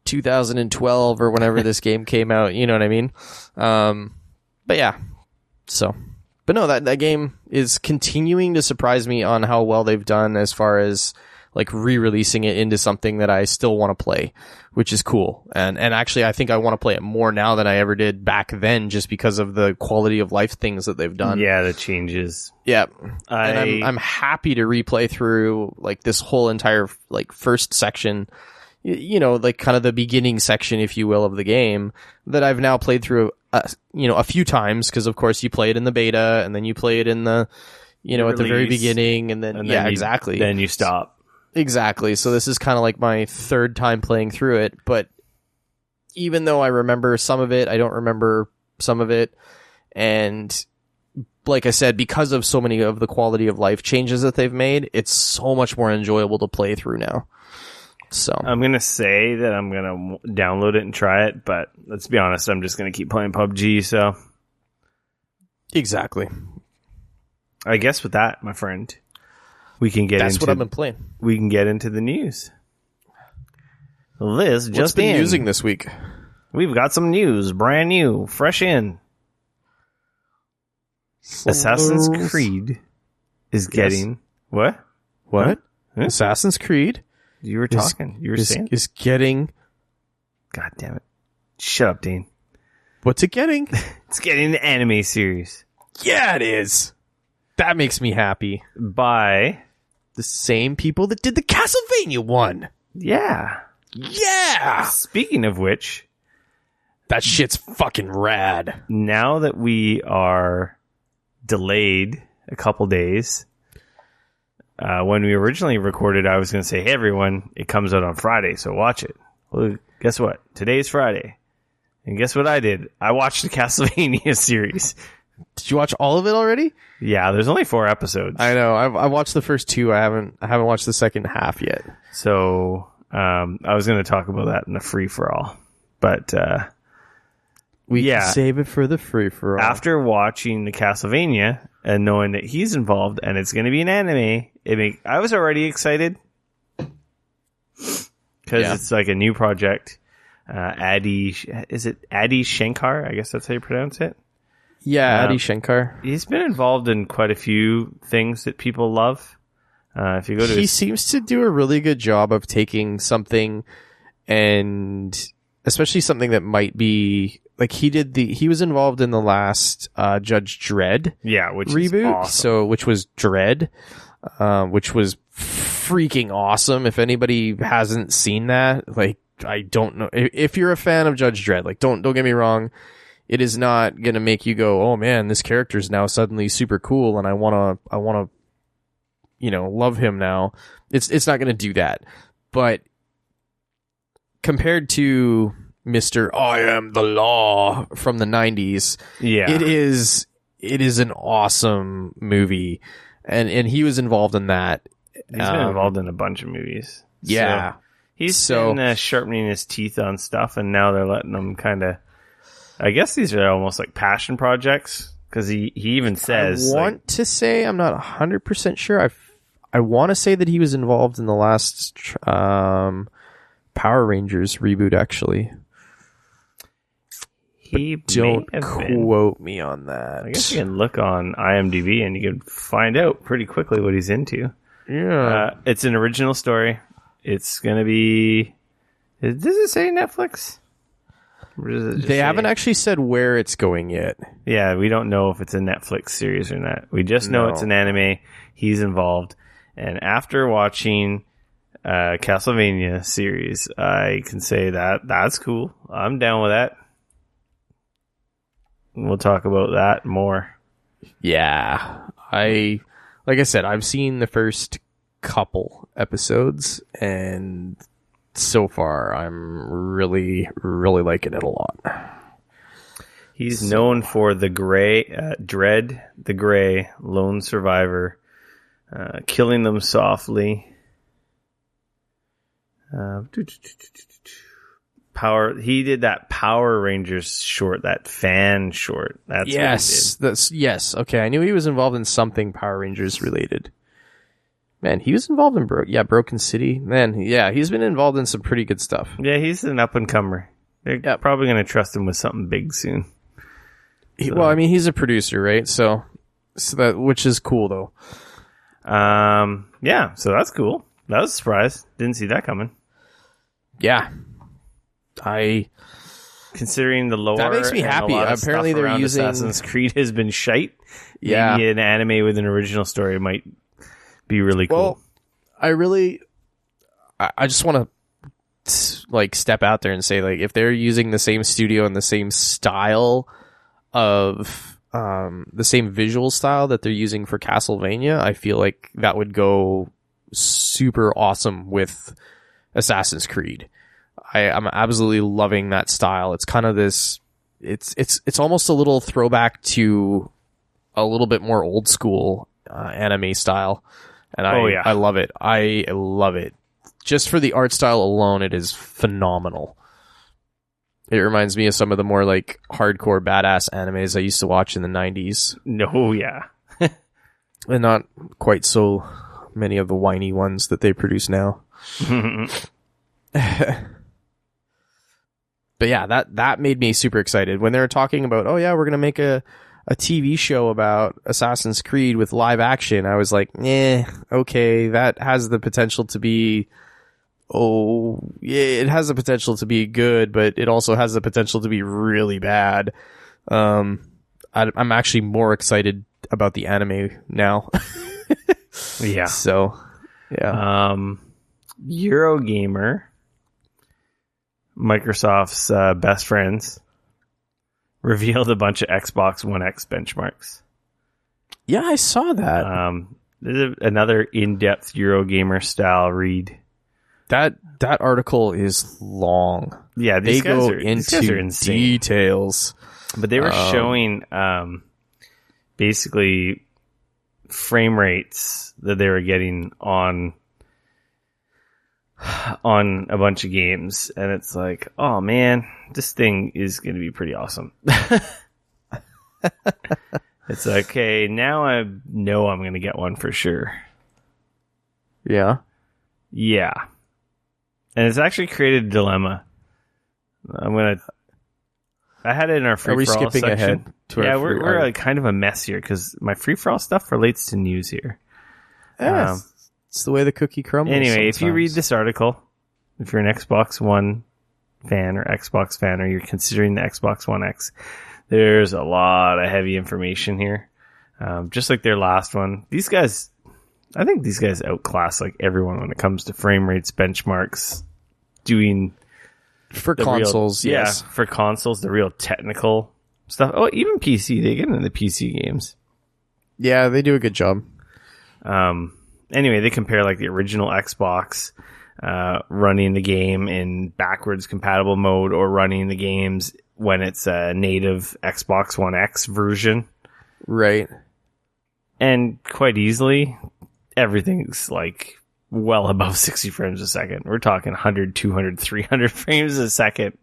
2012 or whenever this game came out. You know what I mean? But yeah, but no, that game is continuing to surprise me on how well they've done as far as, like, re-releasing it into something that I still want to play, which is cool. And actually, I think I want to play it more now than I ever did back then, just because of the quality of life things that they've done. Yeah, the changes. Yeah. And I'm happy to replay through, like, this whole entire, like, first section, like, kind of the beginning section, if you will, of the game that I've now played through, a few times, because of course you play it in the beta, and then you play it in the, at the very beginning, and then exactly. Then you stop. Exactly. So this is kind of like my third time playing through it, but even though I remember some of it, I don't remember some of it. And like I said, because of so many of the quality of life changes that they've made, it's so much more enjoyable to play through now. So I'm going to say that I'm going to download it and try it, but let's be honest, I'm just going to keep playing PUBG, so. Exactly. I guess with that, my friend, we can get That's what I've been playing. We can get into the news. Liz, What's just been in. using this week? We've got some news, brand new, fresh in. Assassin's Creed is getting what? What? Huh? Assassin's Creed? You were talking. You were saying is getting. God damn it! Shut up, Dane. What's it getting? It's getting an anime series. Yeah, it is. That makes me happy. By the same people that did the Castlevania one. Yeah. Yeah. Speaking of which, that shit's fucking rad. Now that we are delayed a couple days, when we originally recorded, I was going to say, hey, everyone, it comes out on Friday, so watch it. Well, guess what? Today's Friday. And guess what I did? I watched the Castlevania series. Did you watch all of it already? Yeah, there's only 4 episodes. I know. I watched the first 2. I haven't watched the second half yet. So I was going to talk about that in the free for all, but we can save it for the free for all. After watching the Castlevania and knowing that he's involved and it's going to be an anime, I was already excited because it's like a new project. Is it Adi Shankar? I guess that's how you pronounce it. Yeah, Adi Shankar. He's been involved in quite a few things that people love. If you go to he seems to do a really good job of taking something, and especially something that might be like he was involved in the last Judge Dredd which reboot, is awesome. which was Dredd, which was freaking awesome. If anybody hasn't seen that, like, I don't know if you're a fan of Judge Dredd, like, don't get me wrong, it is not gonna make you go, oh man, this character is now suddenly super cool and I wanna love him now. It's not gonna do that. But compared to Mr. I Am the Law from the 90s, it is an awesome movie, and he was involved in that. He's been involved in a bunch of movies. Yeah. So he's been sharpening his teeth on stuff, and now they're letting him kind of... I guess these are almost like passion projects, because he even says... I want to say, I'm not 100% sure. I want to say that he was involved in the last Power Rangers reboot, actually. He don't quote me on that. I guess you can look on IMDb and you can find out pretty quickly what he's into. Yeah. It's an original story. It's going to be... Does it say Netflix? They haven't actually said where it's going yet. Yeah, we don't know if it's a Netflix series or not. We just know it's an anime. He's involved. And after watching Castlevania series, I can say that's cool. I'm down with that. We'll talk about that more. Yeah. Like I said, I've seen the first couple episodes, and so far I'm really, really liking it a lot. He's known for the Dread, the Gray, Lone Survivor, Killing Them Softly, Power. He did that Power Rangers short, that fan short. That's yes. Okay, I knew he was involved in something Power Rangers related. Man, he was involved in Broken City. Man, yeah, he's been involved in some pretty good stuff. Yeah, he's an up and comer. They're probably going to trust him with something big soon. Well, I mean, he's a producer, right? So that, which is cool though. Yeah, so that's cool. That was a surprise. Didn't see that coming. Yeah. Considering the lore, that makes me happy. Apparently they're using Assassin's Creed has been shite. Yeah. Maybe an anime with an original story might be really cool. Well, I just want to like step out there and say, like, if they're using the same studio and the same style of the same visual style that they're using for Castlevania, I feel like that would go super awesome with Assassin's Creed. I'm absolutely loving that style. It's kind of this, it's almost a little throwback to a little bit more old school anime style. And I love it. I love it. Just for the art style alone, it is phenomenal. It reminds me of some of the more like hardcore badass animes I used to watch in the 90s. No, yeah. And not quite so many of the whiny ones that they produce now. But yeah, that made me super excited when they were talking about, oh yeah, we're going to make a TV show about Assassin's Creed with live action. I was like, okay, that has the potential to be, it has the potential to be good, but it also has the potential to be really bad. I'm actually more excited about the anime now. Yeah. So, yeah. Eurogamer, Microsoft's best friends, revealed a bunch of Xbox One X benchmarks. Yeah, I saw that. This is another in-depth Eurogamer style read. That article is long. Yeah, they go into details. But they were showing basically frame rates that they were getting on a bunch of games, and it's like, oh man, this thing is going to be pretty awesome. It's like, okay, now I know I'm going to get one for sure. Yeah. Yeah. And it's actually created a dilemma. I had it in our free for all section. Ahead to yeah, we're like kind of a mess here because my free for all stuff relates to news here. Yeah, It's the way the cookie crumbles. Anyway, if you read sometimes. this article, if you're an Xbox One fan or Xbox fan, or you're considering the Xbox One X, there's a lot of heavy information here. Just like their last one. These guys, I think these guys outclass like everyone when it comes to frame rates, benchmarks, doing for the consoles, real, yes. Yeah, for consoles, the real technical stuff. Oh, even PC, they get into the PC games. Yeah, they do a good job. Anyway, they compare like the original Xbox running the game in backwards compatible mode or running the games when it's a native Xbox One X version. Right. And quite easily, everything's like well above 60 frames a second. We're talking 100, 200, 300 frames a second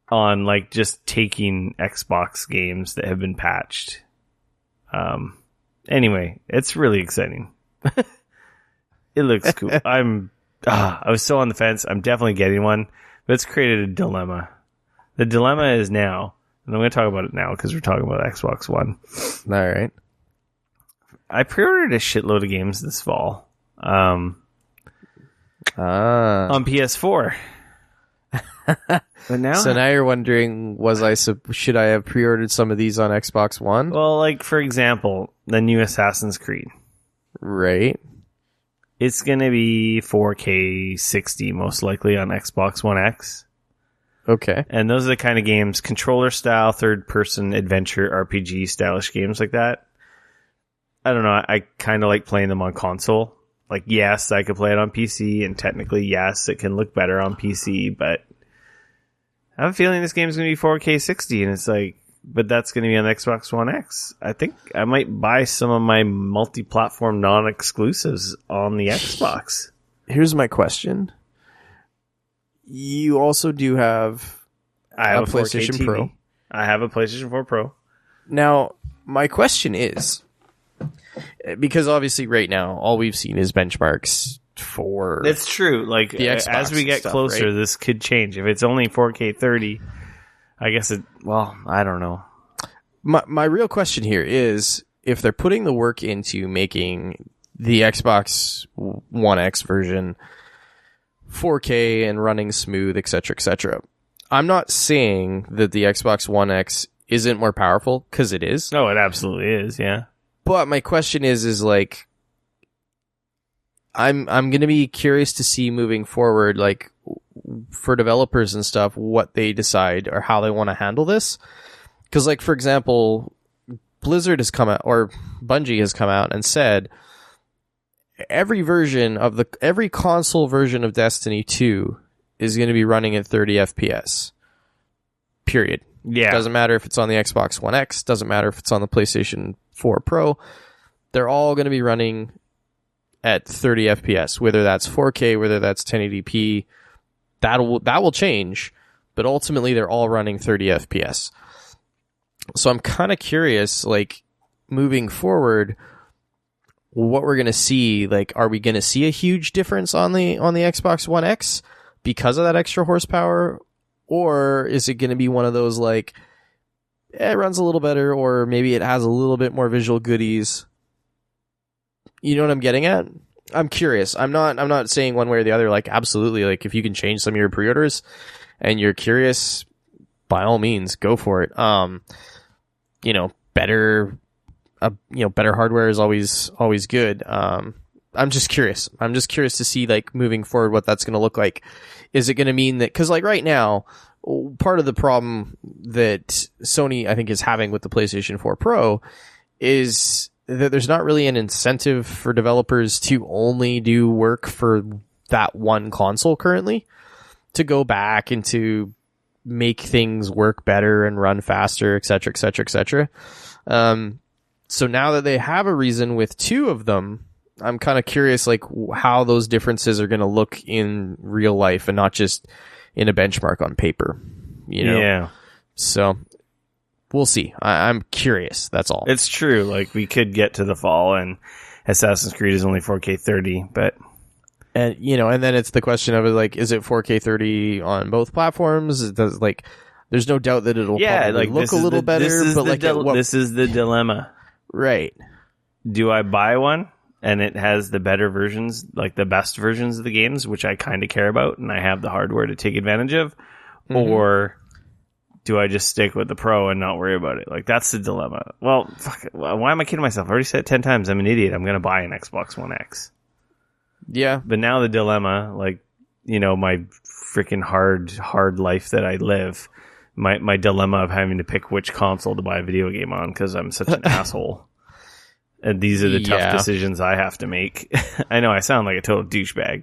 on like just taking Xbox games that have been patched. Anyway, it's really exciting. It looks cool. I was so on the fence. I'm definitely getting one, but it's created a dilemma. The dilemma is now, and I'm going to talk about it now because we're talking about Xbox One. All right. I pre-ordered a shitload of games this fall on PS4. But now, So now you're wondering, should I have pre-ordered some of these on Xbox One? well, like for example, the new Assassin's Creed. Right. It's going to be 4K 60 most likely on Xbox One X. Okay. And those are the kind of games, controller style, third person adventure, RPG stylish games like that. I don't know. I kind of like playing them on console. Like, yes, I could play it on PC, and technically, yes, it can look better on PC, but I have a feeling this game is going to be 4K 60, and it's like, but that's going to be on Xbox One X. I think I might buy some of my multi-platform non-exclusives on the Xbox. Here's my question. You also do have I have a 4K PlayStation TV. Pro. I have a PlayStation 4 Pro. Now, my question is, because obviously right now all we've seen is benchmarks for It's true. Like, the Xbox as we get stuff, closer, right? this could change. If it's only 4K 30, I guess I don't know. My real question here is, if they're putting the work into making the Xbox One X version 4K and running smooth, etc., etc. I'm not saying that the Xbox One X isn't more powerful, because it is. No, it absolutely is, yeah. But my question is like, I'm going to be curious to see moving forward, like for developers and stuff, what they decide or how they want to handle this. Because, like, for example, Blizzard has come out, or Bungie has come out and said every console version of Destiny 2 is going to be running at 30 FPS. Period. Yeah. Doesn't matter if it's on the Xbox One X, doesn't matter if it's on the PlayStation 4 Pro. They're all going to be running at 30 FPS, whether that's 4K, whether that's 1080p. That will change, but ultimately they're all running 30 FPS. So I'm kind of curious, like, moving forward, what we're going to see. Like, are we going to see a huge difference on the Xbox One X because of that extra horsepower? Or is it going to be one of those, like, it runs a little better, or maybe it has a little bit more visual goodies? You know what I'm getting at? I'm curious. I'm not saying one way or the other, like, absolutely, like, if you can change some of your pre-orders and you're curious, by all means, go for it. Better hardware is always good. I'm just curious. I'm just curious to see, like, moving forward, what that's going to look like. Is it going to mean that, because, like, right now, part of the problem that Sony, I think, is having with the PlayStation 4 Pro is that there's not really an incentive for developers to only do work for that one console currently, to go back and to make things work better and run faster, etc., etc., etc. So now that they have a reason with two of them, I'm kind of curious, like, how those differences are going to look in real life and not just in a benchmark on paper, you know? Yeah. So we'll see. I'm curious. That's all. It's true. Like, we could get to the fall and Assassin's Creed is only 4K 30, but... And, and then it's the question of, like, is it 4K 30 on both platforms? It does, like, there's no doubt that it'll probably look a little better, but, like, this is the dilemma. Right. Do I buy one and it has the better versions, like the best versions of the games, which I kind of care about, and I have the hardware to take advantage of, or do I just stick with the Pro and not worry about it? Like, that's the dilemma. Well, fuck it. Why am I kidding myself? I already said it 10 times. I'm an idiot. I'm going to buy an Xbox One X. Yeah. But now the dilemma, like, you know, my freaking hard life that I live, my dilemma of having to pick which console to buy a video game on because I'm such an asshole. And these are the tough decisions I have to make. I know I sound like a total douchebag,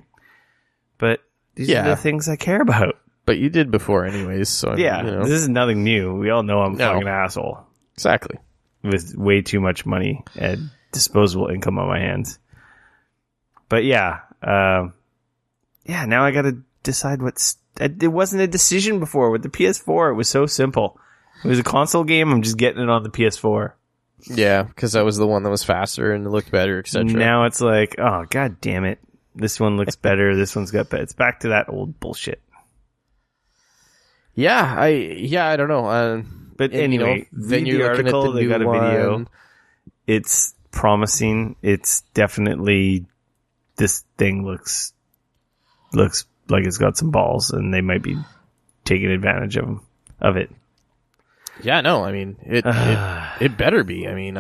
but these are the things I care about. But you did before anyways, so yeah, you know. This is nothing new. We all know I'm a fucking asshole. Exactly. With way too much money and disposable income on my hands. But yeah, now I got to decide it wasn't a decision before. With the PS4, it was so simple. It was a console game. I'm just getting it on the PS4. Yeah, because that was the one that was faster and looked better, etc. Now it's like, oh, god damn it. This one looks better. This one's got better. It's back to that old bullshit. Yeah, I don't know. But anyway, then you're looking at the they new got a video. one. It's promising. It's definitely, this thing looks like it's got some balls, and they might be taking advantage of it. Yeah, no, I mean it better be. I mean,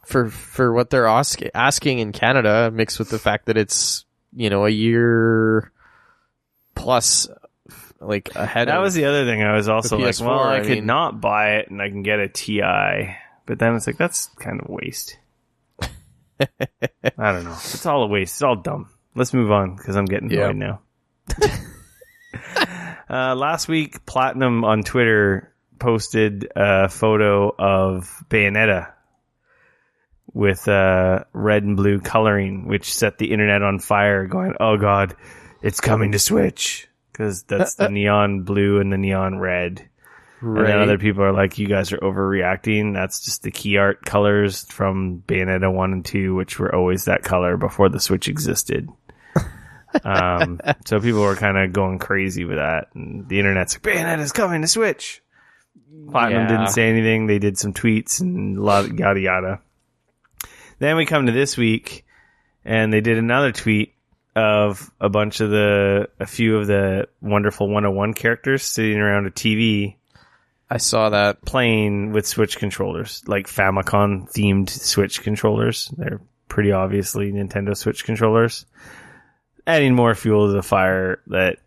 for what they're asking in Canada, mixed with the fact that it's, you know, a year plus. Like ahead. That was the other thing. I was also like, PS4, well, I could not buy it, and I can get a TI, but then it's like, that's kind of a waste. I don't know. It's all a waste. It's all dumb. Let's move on because I'm getting annoyed now. Last week, Platinum on Twitter posted a photo of Bayonetta with red and blue coloring, which set the internet on fire. Going, oh god, it's coming to Switch. Because that's the neon blue and the neon red. Right. And then other people are like, you guys are overreacting. That's just the key art colors from Bayonetta 1 and 2, which were always that color before the Switch existed. So people were kind of going crazy with that. And the internet's like, Bayonetta's coming to Switch. Platinum didn't say anything. They did some tweets and a lot of yada yada. Then we come to this week, and they did another tweet of a few of the wonderful 101 characters sitting around a TV. I saw that. Playing with Switch controllers, like Famicom themed Switch controllers. They're pretty obviously Nintendo Switch controllers. Adding more fuel to the fire that,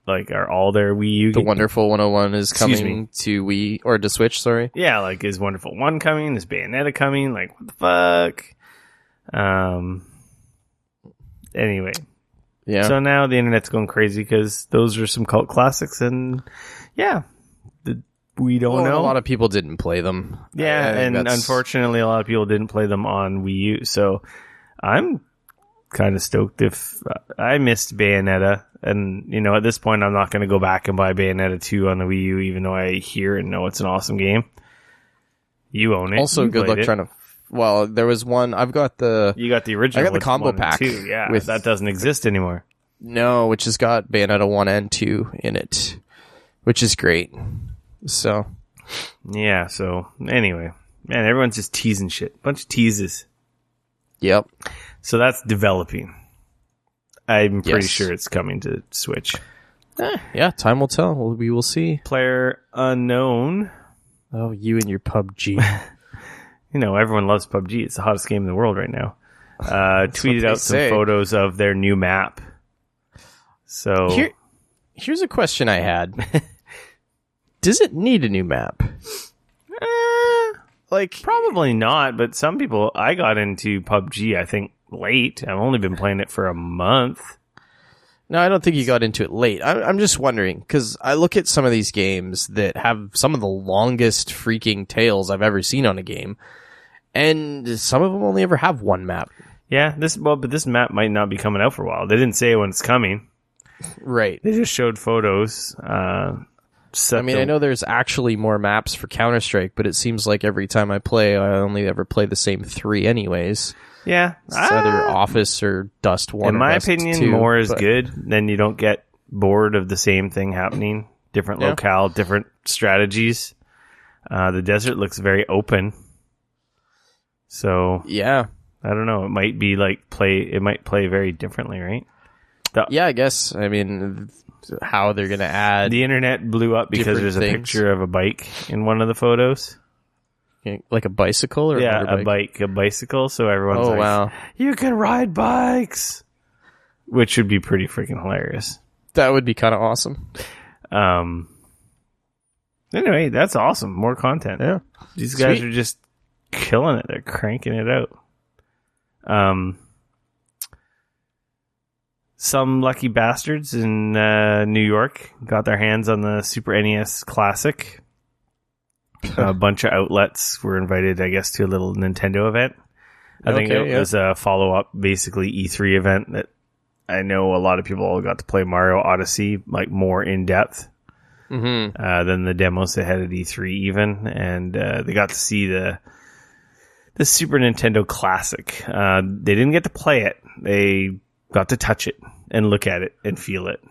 are all their Wii U games? The Wonderful 101 is coming to Wii, or to Switch, sorry. Yeah, like, is Wonderful 1 coming? Is Bayonetta coming? Like, what the fuck? Anyway, so now the internet's going crazy because those are some cult classics, and we don't know. A lot of people didn't play them. Yeah, and unfortunately, a lot of people didn't play them on Wii U. So I'm kind of stoked if I missed Bayonetta, and you know, at this point, I'm not going to go back and buy Bayonetta 2 on the Wii U, even though I hear and know it's an awesome game. You own it. Also, good luck trying to. Well, there was one. You got the original. I got the combo pack too. Yeah, that doesn't exist anymore. No, which has got Bayonetta 1 and 2 in it, which is great. So, yeah. So anyway, man, everyone's just teasing shit. Bunch of teases. Yep. So that's developing. I'm pretty sure it's coming to Switch. Yeah, time will tell. We will see. PlayerUnknown. Oh, you and your PUBG. You know, everyone loves PUBG. It's the hottest game in the world right now. Tweeted out some photos of their new map. So here's a question I had. Does it need a new map? Probably not, but some people... I got into PUBG, I think, late. I've only been playing it for a month. No, I don't think you got into it late. I'm just wondering, because I look at some of these games that have some of the longest freaking tails I've ever seen on a game, and some of them only ever have one map. Yeah, but this map might not be coming out for a while. They didn't say when it's coming. Right. They just showed photos. I know there's actually more maps for Counter-Strike, but it seems like every time I play, I only ever play the same 3 anyways. Yeah. It's either Office or Dust 1 In my Dust opinion, 2, more is good. Then you don't get bored of the same thing happening. Different locale, different strategies. The desert looks very open. So yeah, I don't know. It might be like it might play very differently, right? Yeah, I guess. I mean, how they're going to add... The internet blew up because there's a picture of a bike in one of the photos. Like a bicycle or a bicycle. So everyone's wow. You can ride bikes, which would be pretty freaking hilarious. That would be kind of awesome. Anyway, that's awesome. More content. Yeah. These guys are just killing it. They're cranking it out. Some lucky bastards in New York got their hands on the Super NES Classic. A bunch of outlets were invited, I guess, to a little Nintendo event. I think it was a follow-up, basically, E3 event that I know a lot of people got to play Mario Odyssey, like, more in-depth than the demos they had at E3 even. And they got to see the Super Nintendo Classic. They didn't get to play it. They got to touch it and look at it and feel it.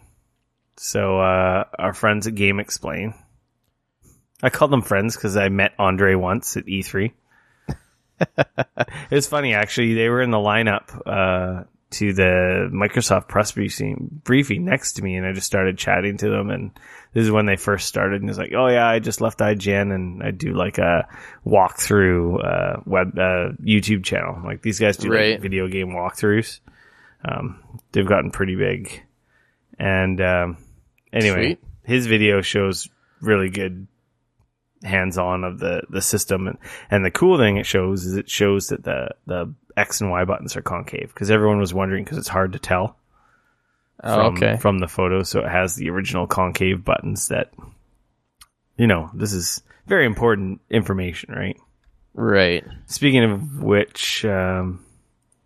So our friends at Game Explain... I called them friends because I met Andre once at E3. It was funny, actually. They were in the lineup to the Microsoft press briefing next to me, and I just started chatting to them. And this is when they first started. And it's like, oh, yeah, I just left IGN, and I do like a walkthrough YouTube channel. Like these guys do like video game walkthroughs. They've gotten pretty big. And anyway, his video shows really good hands-on of the system, and the cool thing it shows that the X and Y buttons are concave, because everyone was wondering, because it's hard to tell from the photo. So it has the original concave buttons that, this is very important information, right? Speaking of which, we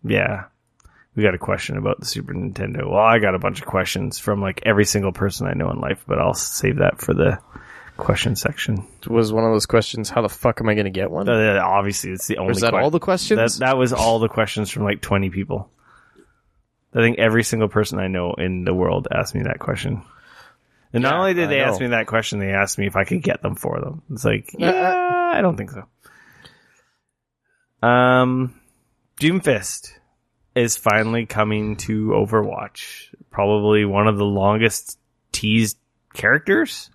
got a question about the Super Nintendo. Well, I got a bunch of questions from like every single person I know in life, but I'll save that for the question section. Was one of those questions, how the fuck am I going to get one? Obviously, it's the only. Was that all the questions? That was all the questions from like 20 people. I think every single person I know in the world asked me that question. And not only did they ask me that question, they asked me if I could get them for them. It's like, I don't think so. Doomfist is finally coming to Overwatch. Probably one of the longest teased characters.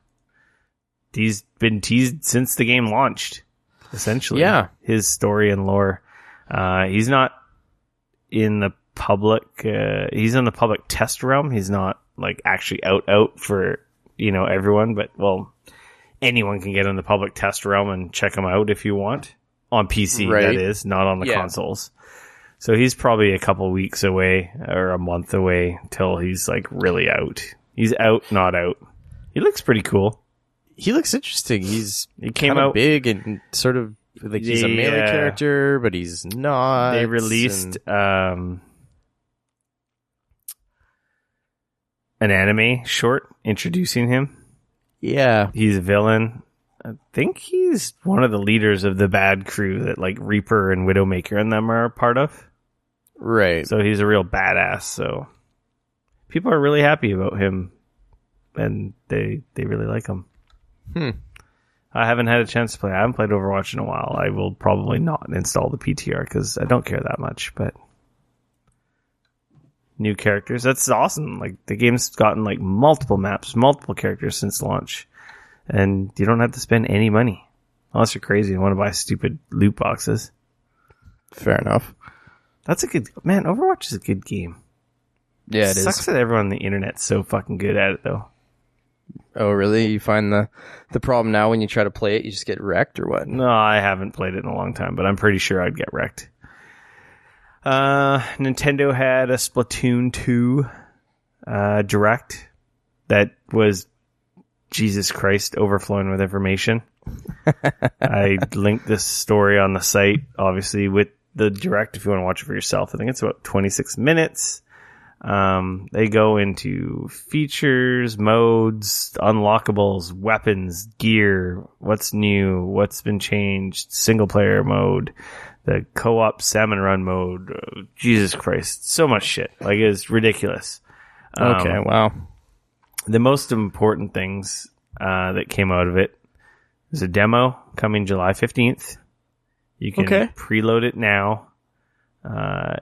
He's been teased since the game launched, essentially. Yeah. His story and lore. He's not in the public, he's in the public test realm. He's not like actually out for, everyone, but anyone can get in the public test realm and check him out if you want. On PC, that is, not on the consoles. So he's probably a couple weeks away or a month away till he's like really out. He's out, not out. He looks pretty cool. He looks interesting. He came out big and sort of like he's a melee character, but he's not. They released an anime short introducing him. Yeah. He's a villain. I think he's one of the leaders of the bad crew that like Reaper and Widowmaker and them are part of. Right. So he's a real badass. So people are really happy about him, and they really like him. I haven't had a chance to play. I haven't played Overwatch in a while. I will probably not install the PTR because I don't care that much, but new characters, that's awesome. Like the game's gotten like multiple maps, multiple characters since launch, and you don't have to spend any money unless you're crazy and want to buy stupid loot boxes. Fair enough. That's a good... Man, Overwatch is a good game. Yeah, it sucks that everyone on the internet's so fucking good at it, though. Oh, really? You find the problem now when you try to play it, you just get wrecked, or what? No, I haven't played it in a long time, but I'm pretty sure I'd get wrecked. Nintendo had a Splatoon 2 direct that was, Jesus Christ, overflowing with information. I linked this story on the site, obviously, with the direct if you want to watch it for yourself. I think it's about 26 minutes. They go into features, modes, unlockables, weapons, gear, what's new, what's been changed, single player mode, the co-op salmon run mode. Jesus Christ, so much shit. Like, it's ridiculous. Okay, wow. The most important things that came out of it is a demo coming July 15th. You can preload it now.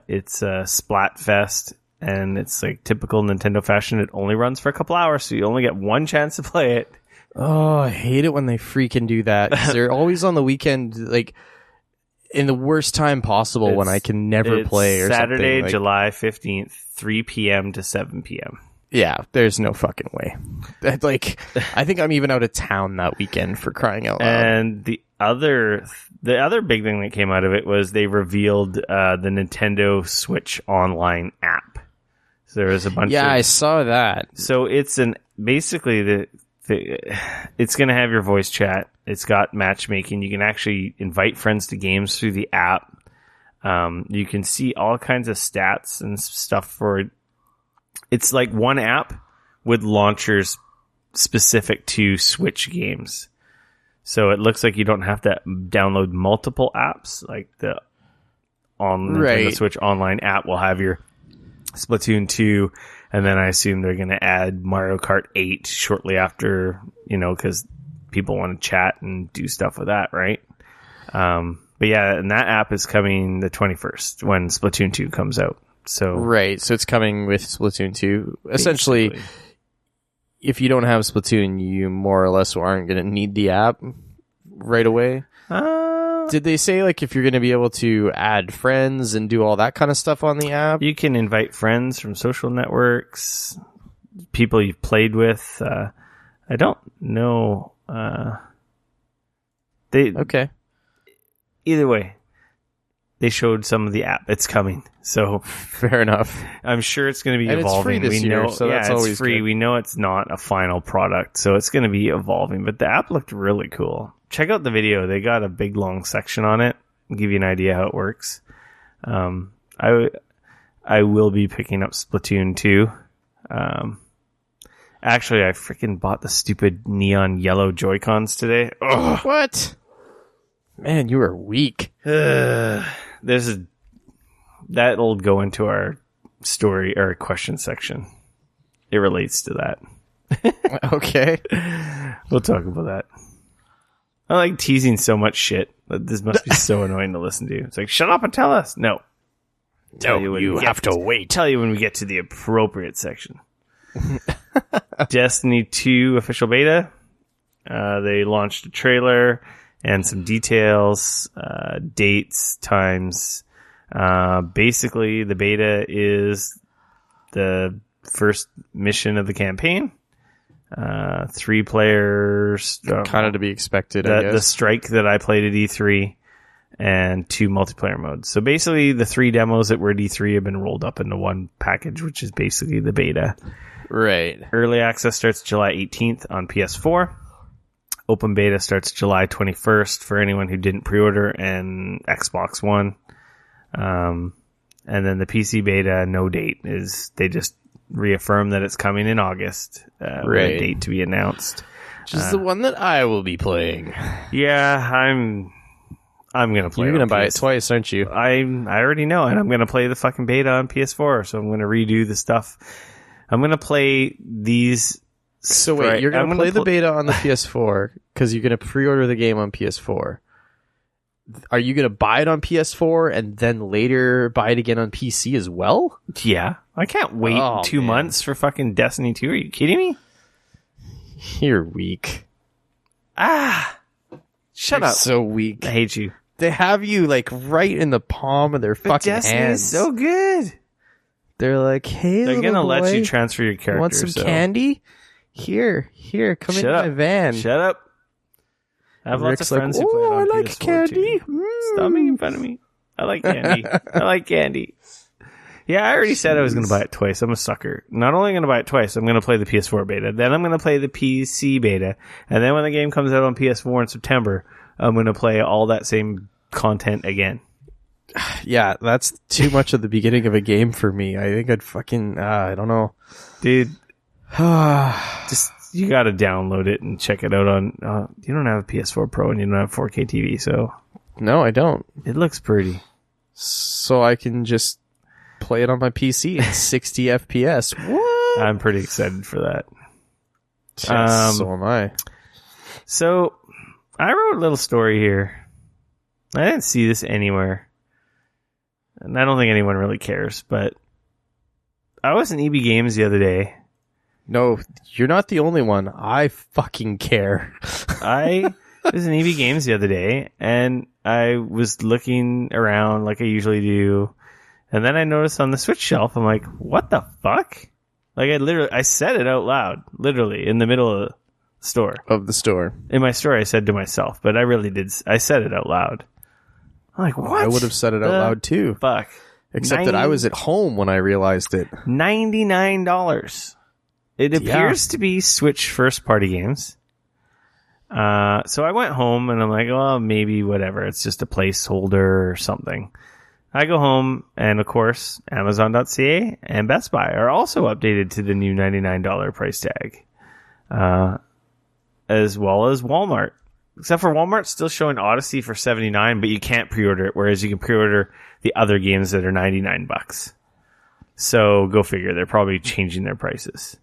It's a Splatfest, and it's like typical Nintendo fashion. It only runs for a couple hours, so you only get one chance to play it. Oh, I hate it when they freaking do that. 'Cause they're always on the weekend, like in the worst time possible when I can never play or Saturday, something. Like, July 15th, 3 p.m. to 7 p.m. Yeah, there's no fucking way. Like, I think I'm even out of town that weekend, for crying out loud. And the other big thing that came out of it was they revealed the Nintendo Switch Online app. So there was a bunch. Yeah, I saw that. So it's basically it's going to have your voice chat. It's got matchmaking. You can actually invite friends to games through the app. You can see all kinds of stats and stuff for it. It's like one app with launchers specific to Switch games. So it looks like you don't have to download multiple apps. Like the Nintendo Switch Online app will have your Splatoon 2, and then I assume they're going to add Mario Kart 8 shortly after, because people want to chat and do stuff with that, right? But yeah, and that app is coming the 21st when Splatoon 2 comes out. So so it's coming with Splatoon 2. Essentially, if you don't have Splatoon, you more or less aren't going to need the app right away. Did they say, like, if you're going to be able to add friends and do all that kind of stuff on the app? You can invite friends from social networks, people you've played with. I don't know. Okay. Either way, they showed some of the app. It's coming. So fair enough. I'm sure it's going to be and evolving. It's free this year, so that's always it's free. good. We know it's not a final product, so it's going to be evolving. But the app looked really cool. Check out the video. They got a big long section on it. I'll give you an idea how it works. I will be picking up Splatoon 2. Actually, I freaking bought the stupid neon yellow Joy-Cons today. Ugh. What? Man, you are weak. That'll go into our story or question section. It relates to that. Okay. We'll talk about that. I like teasing so much shit. This must be so annoying to listen to. It's like, shut up and tell us. No. You have to wait. Tell you when we get to the appropriate section. Destiny 2 official beta. They launched a trailer and some details, dates, times. Basically, the beta is the first mission of the campaign. 3 players. Kind of to be expected, I guess. The strike that I played at E3 and 2 multiplayer modes. So basically, the 3 demos that were at E3 have been rolled up into one package, which is basically the beta. Right. Early access starts July 18th on PS4. Open beta starts July 21st for anyone who didn't pre-order, and Xbox One. And then the PC beta, no date. They just reaffirm that it's coming in August. With a date to be announced. Which is the one that I will be playing. Yeah, I'm gonna play. You're gonna buy it twice, aren't you? I already know, and I'm gonna play the fucking beta on PS4. So I'm gonna redo the stuff. I'm gonna play these. So wait, you're gonna play the beta on the PS4 because you're gonna pre-order the game on PS4. Are you gonna buy it on PS4 and then later buy it again on PC as well? Yeah, I can't wait 2 months for fucking Destiny 2. Are you kidding me? You're weak. Shut You're up. So weak. I hate you. They have you like right in the palm of their fucking Destiny hands. is so good. They're like, hey, they're gonna boy, let you transfer your character. Want some candy? Here, come in my van. Shut up. I have Rick's lots of friends like, who play it on I like PS4 candy. too. Stop making fun of me. I like candy. I like candy. Yeah, I already said I was going to buy it twice. I'm a sucker. Not only going to buy it twice, I'm going to play the PS4 beta. Then I'm going to play the PC beta. And then when the game comes out on PS4 in September, I'm going to play all that same content again. Yeah, that's too much of the beginning of a game for me. I think I'd fucking, I don't know. Dude, just, you got to download it and check it out on, you don't have a PS4 Pro and you don't have 4K TV, so. No, I don't. It looks pretty. So I can just play it on my PC at 60 FPS. What? I'm pretty excited for that. Yes, so am I. So, I wrote a little story here. I didn't see this anywhere. and I don't think anyone really cares, but I was in EB Games the other day. No, you're not the only one. I fucking care. I was in EB Games the other day, and I was looking around like I usually do, and then I noticed on the Switch shelf, I'm like, what the fuck? Like, I said it out loud, literally, in the middle of the store. Of the store. In my store, I said to myself, but I really did. I said it out loud. I'm like, what? I would have said it out loud, too. Fuck. Except that I was at home when I realized it. $99. It appears to be Switch first-party games. So I went home, and I'm like, well, maybe whatever. It's just a placeholder or something. I go home, and of course, Amazon.ca and Best Buy are also updated to the new $99 price tag. As well as Walmart. Except for Walmart's still showing Odyssey for $79, but you can't pre-order it, whereas you can pre-order the other games that are $99. So go figure, they're probably changing their prices.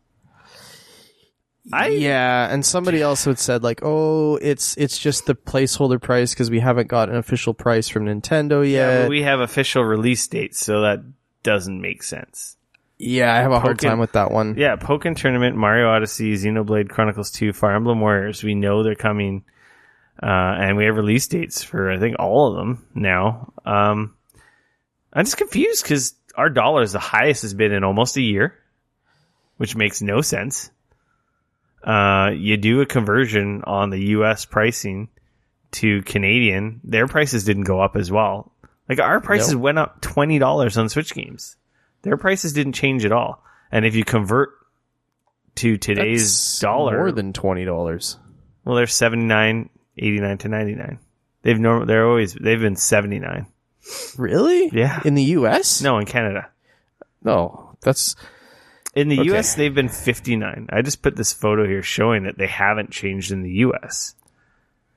Yeah, and somebody else had said like, "Oh, it's just the placeholder price because we haven't got an official price from Nintendo yet." Yeah, but we have official release dates, so that doesn't make sense. Yeah, I have a hard time with that one. Yeah, Pokken Tournament, Mario Odyssey, Xenoblade Chronicles 2, Fire Emblem Warriors. We know they're coming, and we have release dates for I think all of them now. I'm just confused because our dollar is the highest it's been in almost a year, which makes no sense. You do a conversion on the US pricing to Canadian, their prices didn't go up as well. Like our prices went up $20 on Switch games. Their prices didn't change at all. And if you convert to today's dollar, more than $20. Well, they're $79, $89 to $99. They've been $79. Really? Yeah. In the US? No, in Canada. No, that's in the US, they've been $59. I just put this photo here showing that they haven't changed in the US.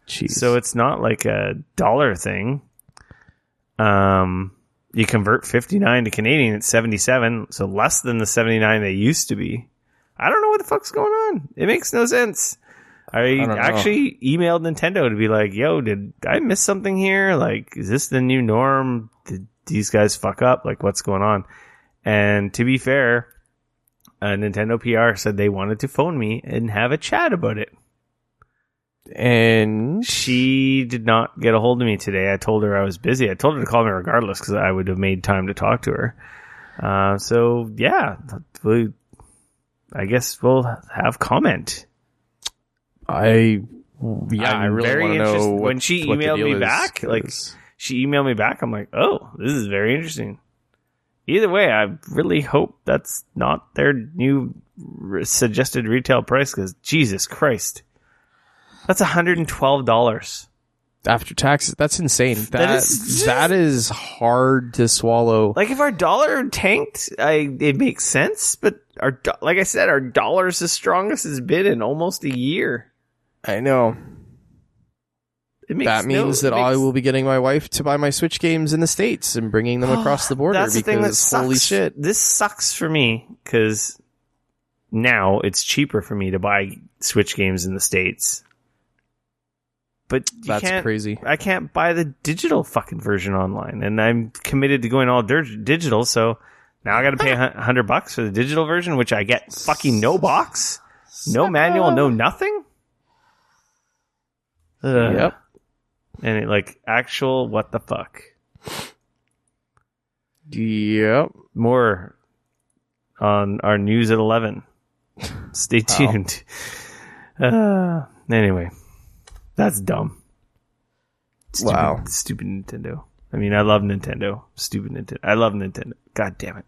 Jeez. So it's not like a dollar thing. You convert 59 to Canadian, it's 77, so less than the 79 they used to be. I don't know what the fuck's going on. It makes no sense. I actually emailed Nintendo to be like, yo, did I miss something here? Like, is this the new norm? Did these guys fuck up? Like, what's going on? And to be fair, Nintendo PR said they wanted to phone me and have a chat about it. And she did not get a hold of me today. I told her I was busy. I told her to call me regardless because I would have made time to talk to her. So, yeah, I guess we'll have comment. I really want to know when she emailed me back. She emailed me back. I'm like, oh, this is very interesting. Either way, I really hope that's not their new suggested retail price because Jesus Christ. That's $112 after taxes. That's insane. That is hard to swallow. Like if our dollar tanked, it makes sense. But like I said, our dollar is the strongest it's been in almost a year. I know. That means that I will be getting my wife to buy my Switch games in the States and bringing them across the border. That's the thing that sucks. Holy shit, this sucks for me because now it's cheaper for me to buy Switch games in the States. But that's crazy. I can't buy the digital fucking version online, and I'm committed to going all digital. So now I got to pay $100 for the digital version, which I get fucking no box, no manual, no nothing. Yep. And it actual what the fuck. Yep. More on our news at 11. Stay tuned. Anyway. That's dumb. Stupid Nintendo. I mean, I love Nintendo. Stupid Nintendo. I love Nintendo. God damn it.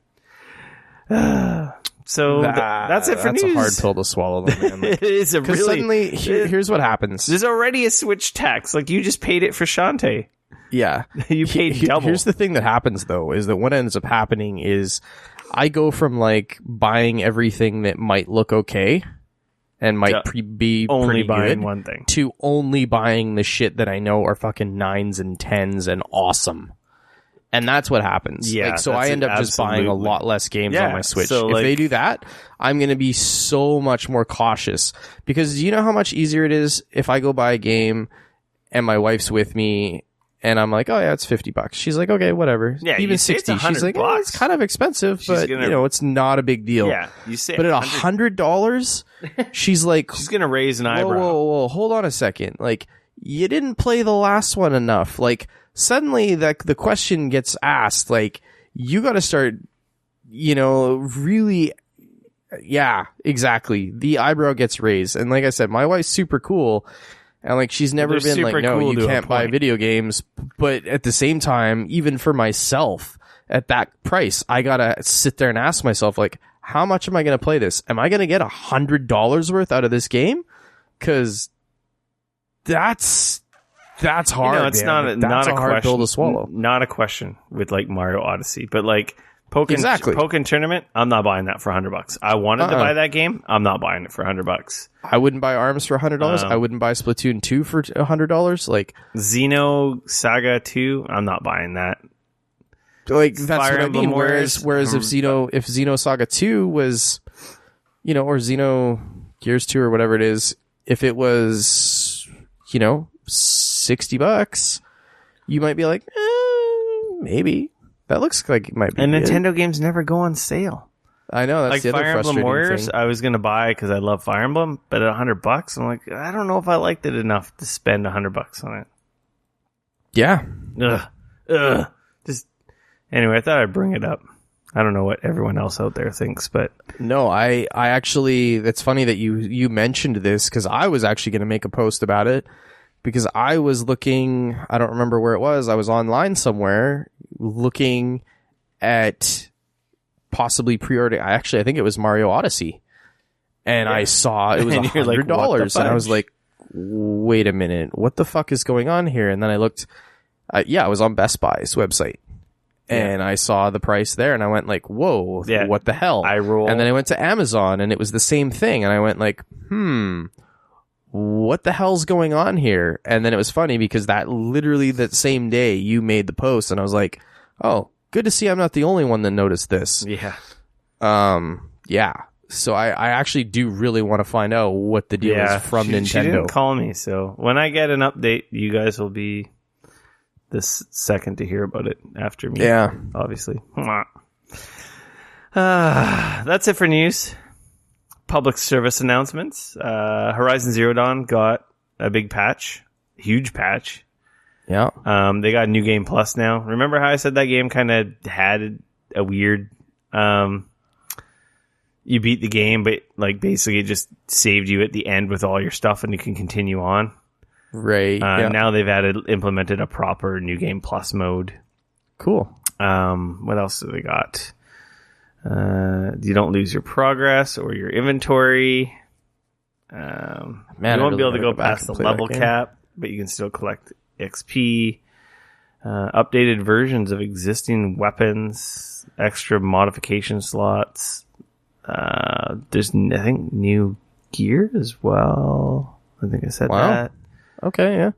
So that's it for news. That's a hard pill to swallow, though, man. It is a really... Suddenly, here's what happens. There's already a Switch tax. You just paid it for Shantae. Yeah. You paid double. Here's the thing that happens, though, is that what ends up happening is I go from, buying everything that might look okay and might be only pretty buying good one thing to only buying the shit that I know are fucking 9s and 10s and awesome. And that's what happens. Yeah, so I end up just buying a lot less games on my Switch. So if they do that, I'm going to be so much more cautious. Because do you know how much easier it is if I go buy a game and my wife's with me And I'm like, oh yeah, it's $50. She's like, okay, whatever. Yeah, even 60. She's like, oh, it's kind of expensive, but it's not a big deal. Yeah, you say, but at $100, she's like, she's gonna raise an eyebrow. Whoa, hold on a second. Like, you didn't play the last one enough. Like, suddenly the question gets asked. Like, you got to start, really. Yeah, exactly. The eyebrow gets raised. And like I said, my wife's super cool. And like, she's never been like, no, cool, you can't buy video games. But at the same time, even for myself at that price, I gotta sit there and ask myself, like, how much am I going to play this? Am I going to get $100 worth out of this game? Cause that's hard. It's man. not a hard question, pill to swallow. Not a question with like Mario Odyssey, but like, Pokken Tournament, I'm not buying that for $100. I wanted to buy that game. I'm not buying it for $100. I wouldn't buy ARMS for $100. I wouldn't buy Splatoon 2 for $100. Like Xeno Saga 2, I'm not buying that. Like that's Fire what I mean. Whereas if Xeno Saga 2 was, or Xeno Gears 2 or whatever it is, if it was, $60, you might be like, maybe. That looks like it might be. And good. Nintendo games never go on sale. I know, that's like the other Fire Emblem Warriors. thing. I was gonna buy because I love Fire Emblem, but at $100, I'm like, I don't know if I liked it enough to spend $100 on it. Yeah. Ugh. Just anyway, I thought I'd bring it up. I don't know what everyone else out there thinks, but no, I actually. It's funny that you mentioned this because I was actually going to make a post about it because I was looking. I don't remember where it was. I was online somewhere looking at possibly pre-ordering. I think it was Mario Odyssey, and I saw it was $100, and I was like, "Wait a minute, what the fuck is going on here?" And then I looked. I was on Best Buy's website, and I saw the price there, and I went like, "Whoa, what the hell?" And then I went to Amazon, and it was the same thing, and I went like, what the hell's going on here? And then it was funny because that same day you made the post, and I was like, oh, good to see I'm not the only one that noticed this. Yeah. So I actually do really want to find out what the deal is from Nintendo. She didn't call me, so when I get an update, you guys will be the second to hear about it after me. Yeah. Obviously. That's it for news. Public service announcements. Horizon Zero Dawn got a big patch. Huge patch. Yeah. They got New Game Plus now. Remember how I said that game kind of had a weird... you beat the game, but like basically it just saved you at the end with all your stuff and you can continue on. Right. Now they've implemented a proper New Game Plus mode. Cool. What else do they got? You don't lose your progress or your inventory. You won't be able to go past the level cap, but you can still collect XP. Updated versions of existing weapons, extra modification slots. There's, I think, new gear as well. I think I said that. Okay, yeah.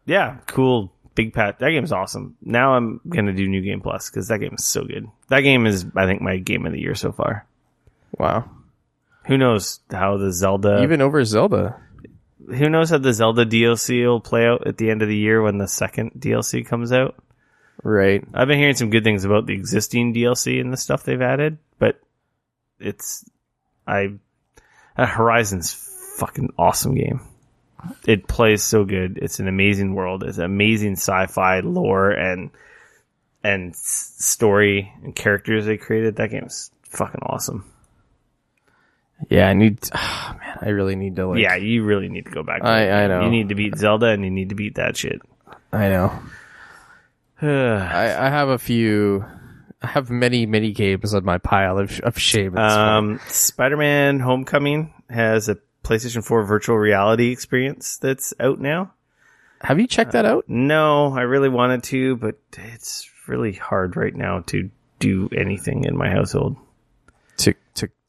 Yeah, cool. Big patch. That game's awesome. Now I'm going to do New Game Plus because that game is so good. That game is, I think, my game of the year so far. Wow. Who knows how the Zelda... Even over Zelda. Who knows how the Zelda DLC will play out at the end of the year when the second DLC comes out? Right. I've been hearing some good things about the existing DLC and the stuff they've added, but Horizon's fucking awesome game. It plays so good. It's an amazing world. It's amazing sci-fi lore and story and characters they created. That game's fucking awesome. Yeah, I really need to Yeah, you really need to go back. I know. You need to beat Zelda and you need to beat that shit. I know. I have many games on my pile of shame. Spider-Man Homecoming has a PlayStation 4 virtual reality experience that's out now. Have you checked that out? No, I really wanted to, but it's really hard right now to do anything in my household. To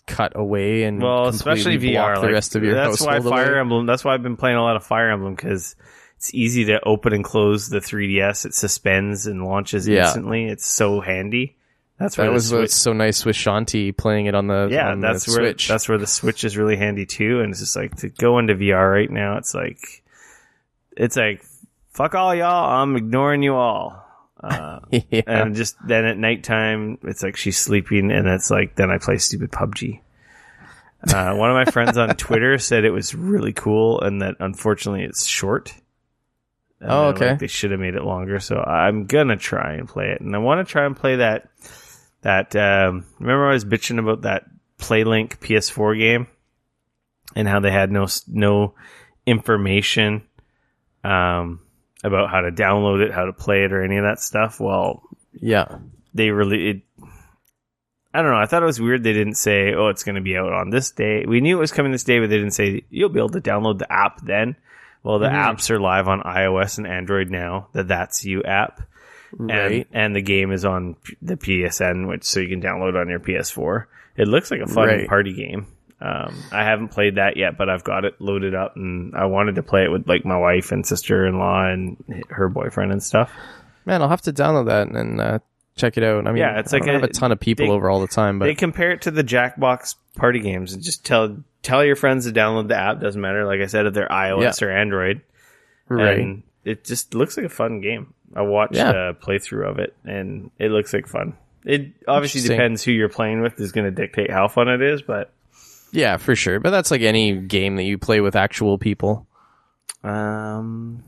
cut away and especially VR, the rest of your household. That's why I've been playing a lot of Fire Emblem because it's easy to open and close the 3DS. It suspends and launches instantly. It's so handy. That was what's so nice with Shantae playing it on the Switch. That's where the Switch is really handy too. And it's just like to go into VR right now. It's like fuck all y'all, I'm ignoring you all. Yeah. And just then at nighttime, it's like she's sleeping, and it's like then I play stupid PUBG. One of my friends on Twitter said it was really cool, and that unfortunately it's short. And okay. Like, they should have made it longer, so I'm gonna try and play it, and I want to try and play that. Remember I was bitching about that PlayLink PS4 game, and how they had no information about how to download it, how to play it, or any of that stuff. Well, yeah, I don't know. I thought it was weird they didn't say, oh, it's going to be out on this day. We knew it was coming this day, but they didn't say you'll be able to download the app then. Well, the apps are live on iOS and Android now, the That's You app. Right. And the game is on the PSN, so you can download on your PS4. It looks like a fun party game. I haven't played that yet, but I've got it loaded up, and I wanted to play it with like my wife and sister-in-law and her boyfriend and stuff. Man, I'll have to download that and check it out. I mean, yeah, it's like I have a ton of people over all the time, but they compare it to the Jackbox party games and just tell your friends to download the app. Doesn't matter, like I said, if they're iOS or Android. Right. And it just looks like a fun game. I watched a playthrough of it, and it looks like fun. It obviously depends who you're playing with is going to dictate how fun it is, but yeah, for sure. But that's like any game that you play with actual people. And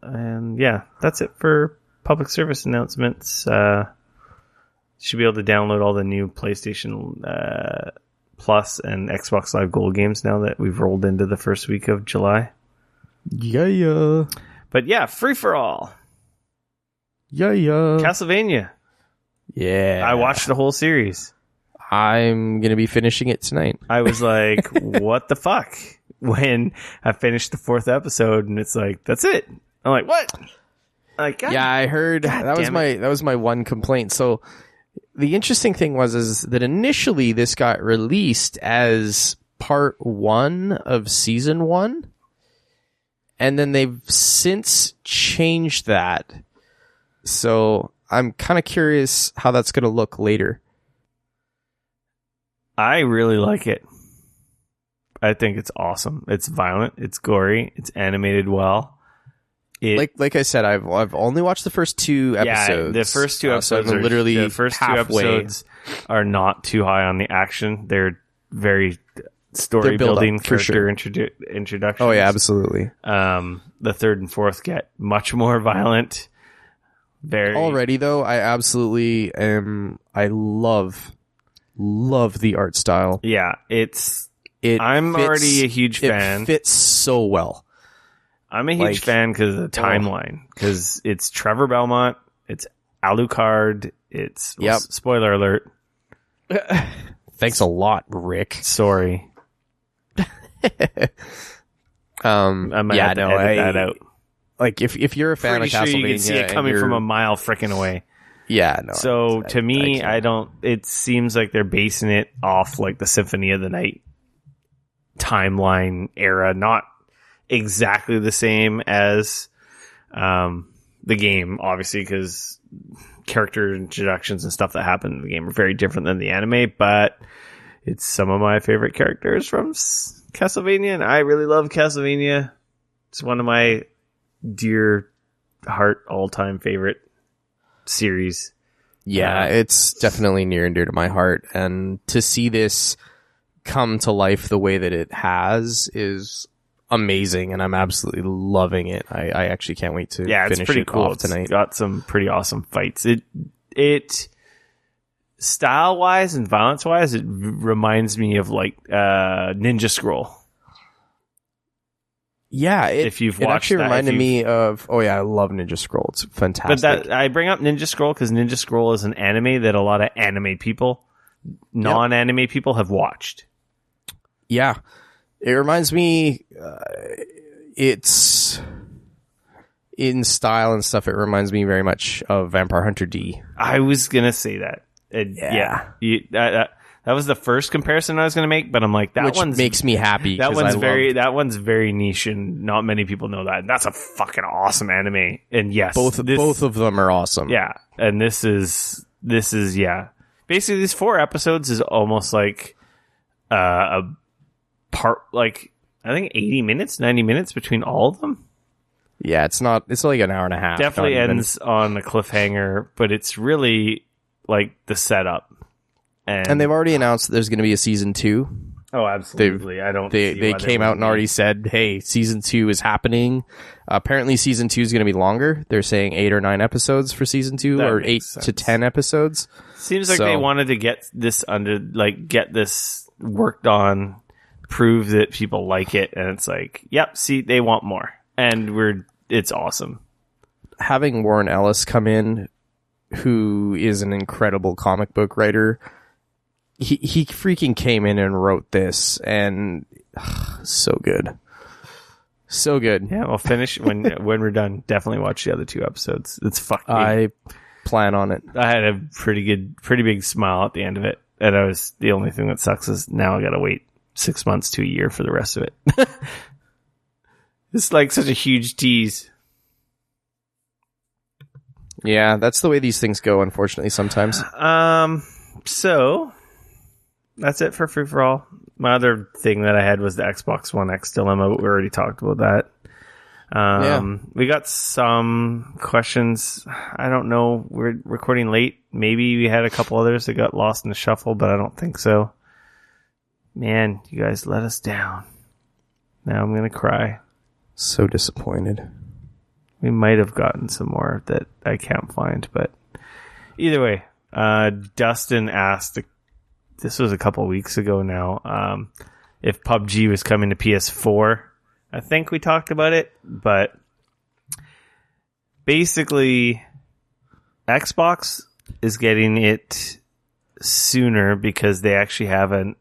yeah, that's it for public service announcements. Should be able to download all the new PlayStation Plus and Xbox Live Gold games now that we've rolled into the first week of July. Yeah. But yeah, free for all. Yeah. Castlevania. Yeah. I watched the whole series. I'm going to be finishing it tonight. I was like, what the fuck? When I finished the 4th episode, and it's like, that's it. I'm like, what? Like, yeah, I heard that was my one complaint. So the interesting thing is that initially this got released as part 1 of season 1, and then they've since changed that. So I'm kind of curious how that's going to look later. I really like it. I think it's awesome. It's violent. It's gory. It's animated well. Like I said, I've only watched the first 2 episodes. Yeah, the first 2 episodes are literally the first halfway. 2 episodes are not too high on the action. They're very story building, character introduction. Oh yeah, absolutely. The 3rd and 4th get much more violent. Already though, I absolutely am. I love the art style. Yeah, I'm already a huge fan. It fits so well. I'm a huge fan because of the timeline. Because it's Trevor Belmont, it's Alucard, it's spoiler alert. Thanks a lot, Rick. Sorry. I might have to edit that out. Like if you're a fan of Castlevania, you can see it coming from a mile frickin' away. Yeah, no. So to me, I don't. It seems like they're basing it off like the Symphony of the Night timeline era, not exactly the same as the game, obviously, because character introductions and stuff that happen in the game are very different than the anime. But it's some of my favorite characters from Castlevania, and I really love Castlevania. It's one of my dear heart all-time favorite series. Yeah, it's definitely near and dear to my heart, and to see this come to life the way that it has is amazing, and I'm absolutely loving it. I actually can't wait to finish it's pretty it cool. off tonight. It's got some pretty awesome fights. It style-wise and violence-wise, it reminds me of like Ninja Scroll. Yeah, if you've watched, it actually reminded me of. Oh yeah, I love Ninja Scroll. It's fantastic. But I bring up Ninja Scroll because Ninja Scroll is an anime that a lot of anime people, non-anime people, have watched. Yeah, it reminds me. It's in style and stuff. It reminds me very much of Vampire Hunter D. I was gonna say that. That was the first comparison I was going to make, but I'm like, that one makes me happy. That one's very niche, and not many people know that. And that's a fucking awesome anime. And yes, both of them are awesome. Yeah, and this is basically these 4 episodes is almost like a part, like I think 80 minutes, 90 minutes between all of them. Yeah, it's like an hour and a half. Definitely ends on a cliffhanger, but it's really like the setup. And they've already announced that there's going to be a season 2. Oh, absolutely. They came out and already said, hey, season 2 is happening. Apparently season 2 is going to be longer. They're saying 8 or 9 episodes for season 2, or 8 to 10 episodes. Seems like they wanted to get this get this worked on, prove that people like it, and it's like, yep, see, they want more. And it's awesome. Having Warren Ellis come in, who is an incredible comic book writer, he freaking came in and wrote this, and so good. So good. Yeah, we'll finish when we're done. Definitely watch the other 2 episodes. It's fucking. I plan on it. I had a pretty big smile at the end of it, and the only thing that sucks is now I gotta wait 6 months to a year for the rest of it. It's like such a huge tease. Yeah, that's the way these things go, unfortunately, sometimes. So that's it for Free For All. My other thing that I had was the Xbox One X dilemma, but we already talked about that. We got some questions. I don't know. We're recording late. Maybe we had a couple others that got lost in the shuffle, but I don't think so. Man, you guys let us down. Now I'm going to cry. So disappointed. We might have gotten some more that I can't find, but either way, Dustin asked, this was a couple weeks ago now, if PUBG was coming to PS4. I think we talked about it, but basically Xbox is getting it sooner because they actually have an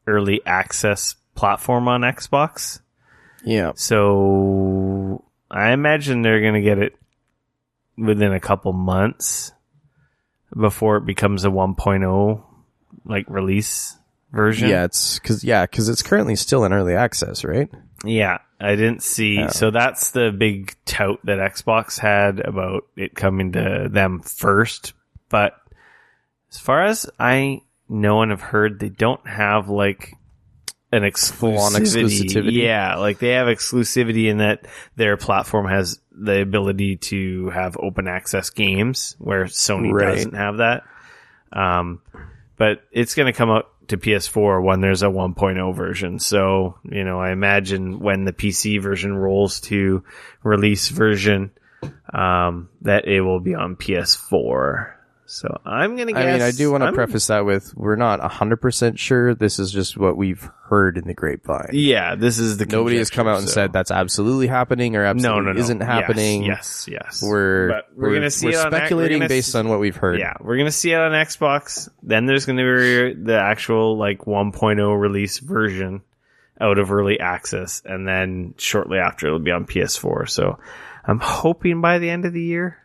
early access platform on Xbox. Yeah. So I imagine they're going to get it within a couple months before it becomes a 1.0 like release version. Yeah, because it's currently still in early access, right? Yeah, I didn't see. Yeah. So that's the big tout that Xbox had about it coming to them first. But as far as I know and have heard, they don't have like an exclusivity. Yeah, like they have exclusivity in that their platform has the ability to have open access games where Sony doesn't have that. But it's going to come out to PS4 when there's a 1.0 version. So, I imagine when the PC version rolls to release version, that it will be on PS4. So I'm going to guess... I do want to preface that with, we're not 100% sure. This is just what we've heard in the grapevine. Yeah, this is the Nobody has come out and said that's absolutely happening or absolutely isn't happening. Yes. We're gonna see it speculating based on what we've heard. Yeah, we're going to see it on Xbox. Then there's going to be the actual 1.0 release version out of early access. And then shortly after, it'll be on PS4. So I'm hoping by the end of the year.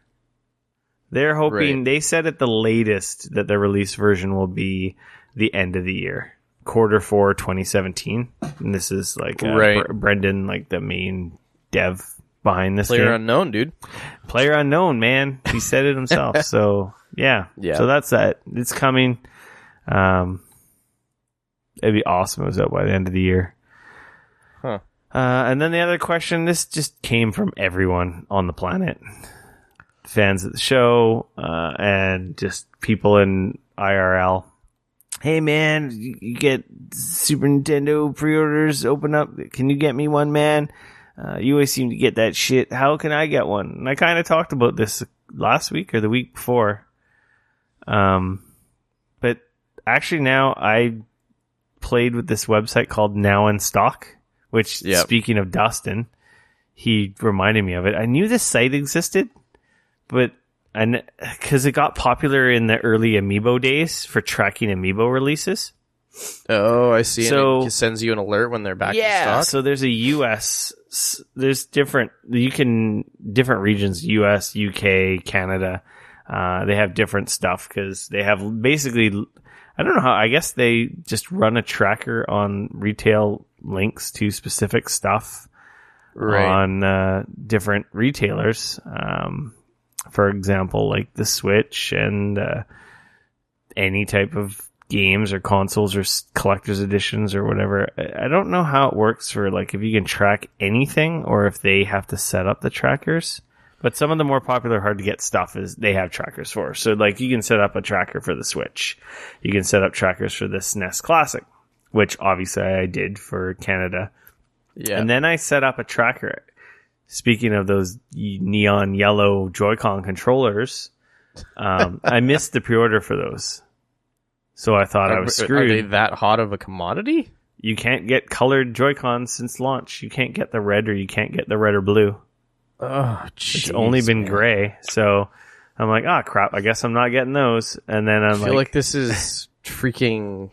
They're hoping, they said at the latest that the release version will be the end of the year, Q4 2017. And this is Brendan, the main dev behind this Player game. unknown, dude. Player unknown, man. He said it himself. So, yeah. So that's that. It's coming. It'd be awesome if it was out by the end of the year. Huh. And then the other question, this just came from everyone on the planet. Fans of the show, and just people in IRL. Hey man, you get Super Nintendo pre-orders open up. Can you get me one, man? You always seem to get that shit. How can I get one? And I kind of talked about this last week or the week before. But actually now I played with this website called Now in Stock, which, speaking of Dustin, he reminded me of it. I knew this site existed. But because it got popular in the early Amiibo days for tracking Amiibo releases. Oh, I see. So, and it sends you an alert when they're back in stock? So there's there's different regions, US, UK, Canada. They have different stuff because they have basically, I don't know how, I guess they just run a tracker on retail links to specific stuff on different retailers. For example, like the Switch and any type of games or consoles or collector's editions or whatever. I don't know how it works for like if you can track anything or if they have to set up the trackers. But some of the more popular hard to get stuff is they have trackers for. So like you can set up a tracker for the Switch. You can set up trackers for the SNES Classic, which obviously I did for Canada. Yeah. And then I set up a tracker. Speaking of those neon yellow Joy-Con controllers, I missed the pre-order for those. So I thought I was screwed. Are they that hot of a commodity? You can't get colored Joy-Cons since launch. You can't get the red or you can't get the red or blue. Oh, geez, it's only been man. gray. So I'm like, oh, crap. I guess I'm not getting those. And then I feel like this is freaking...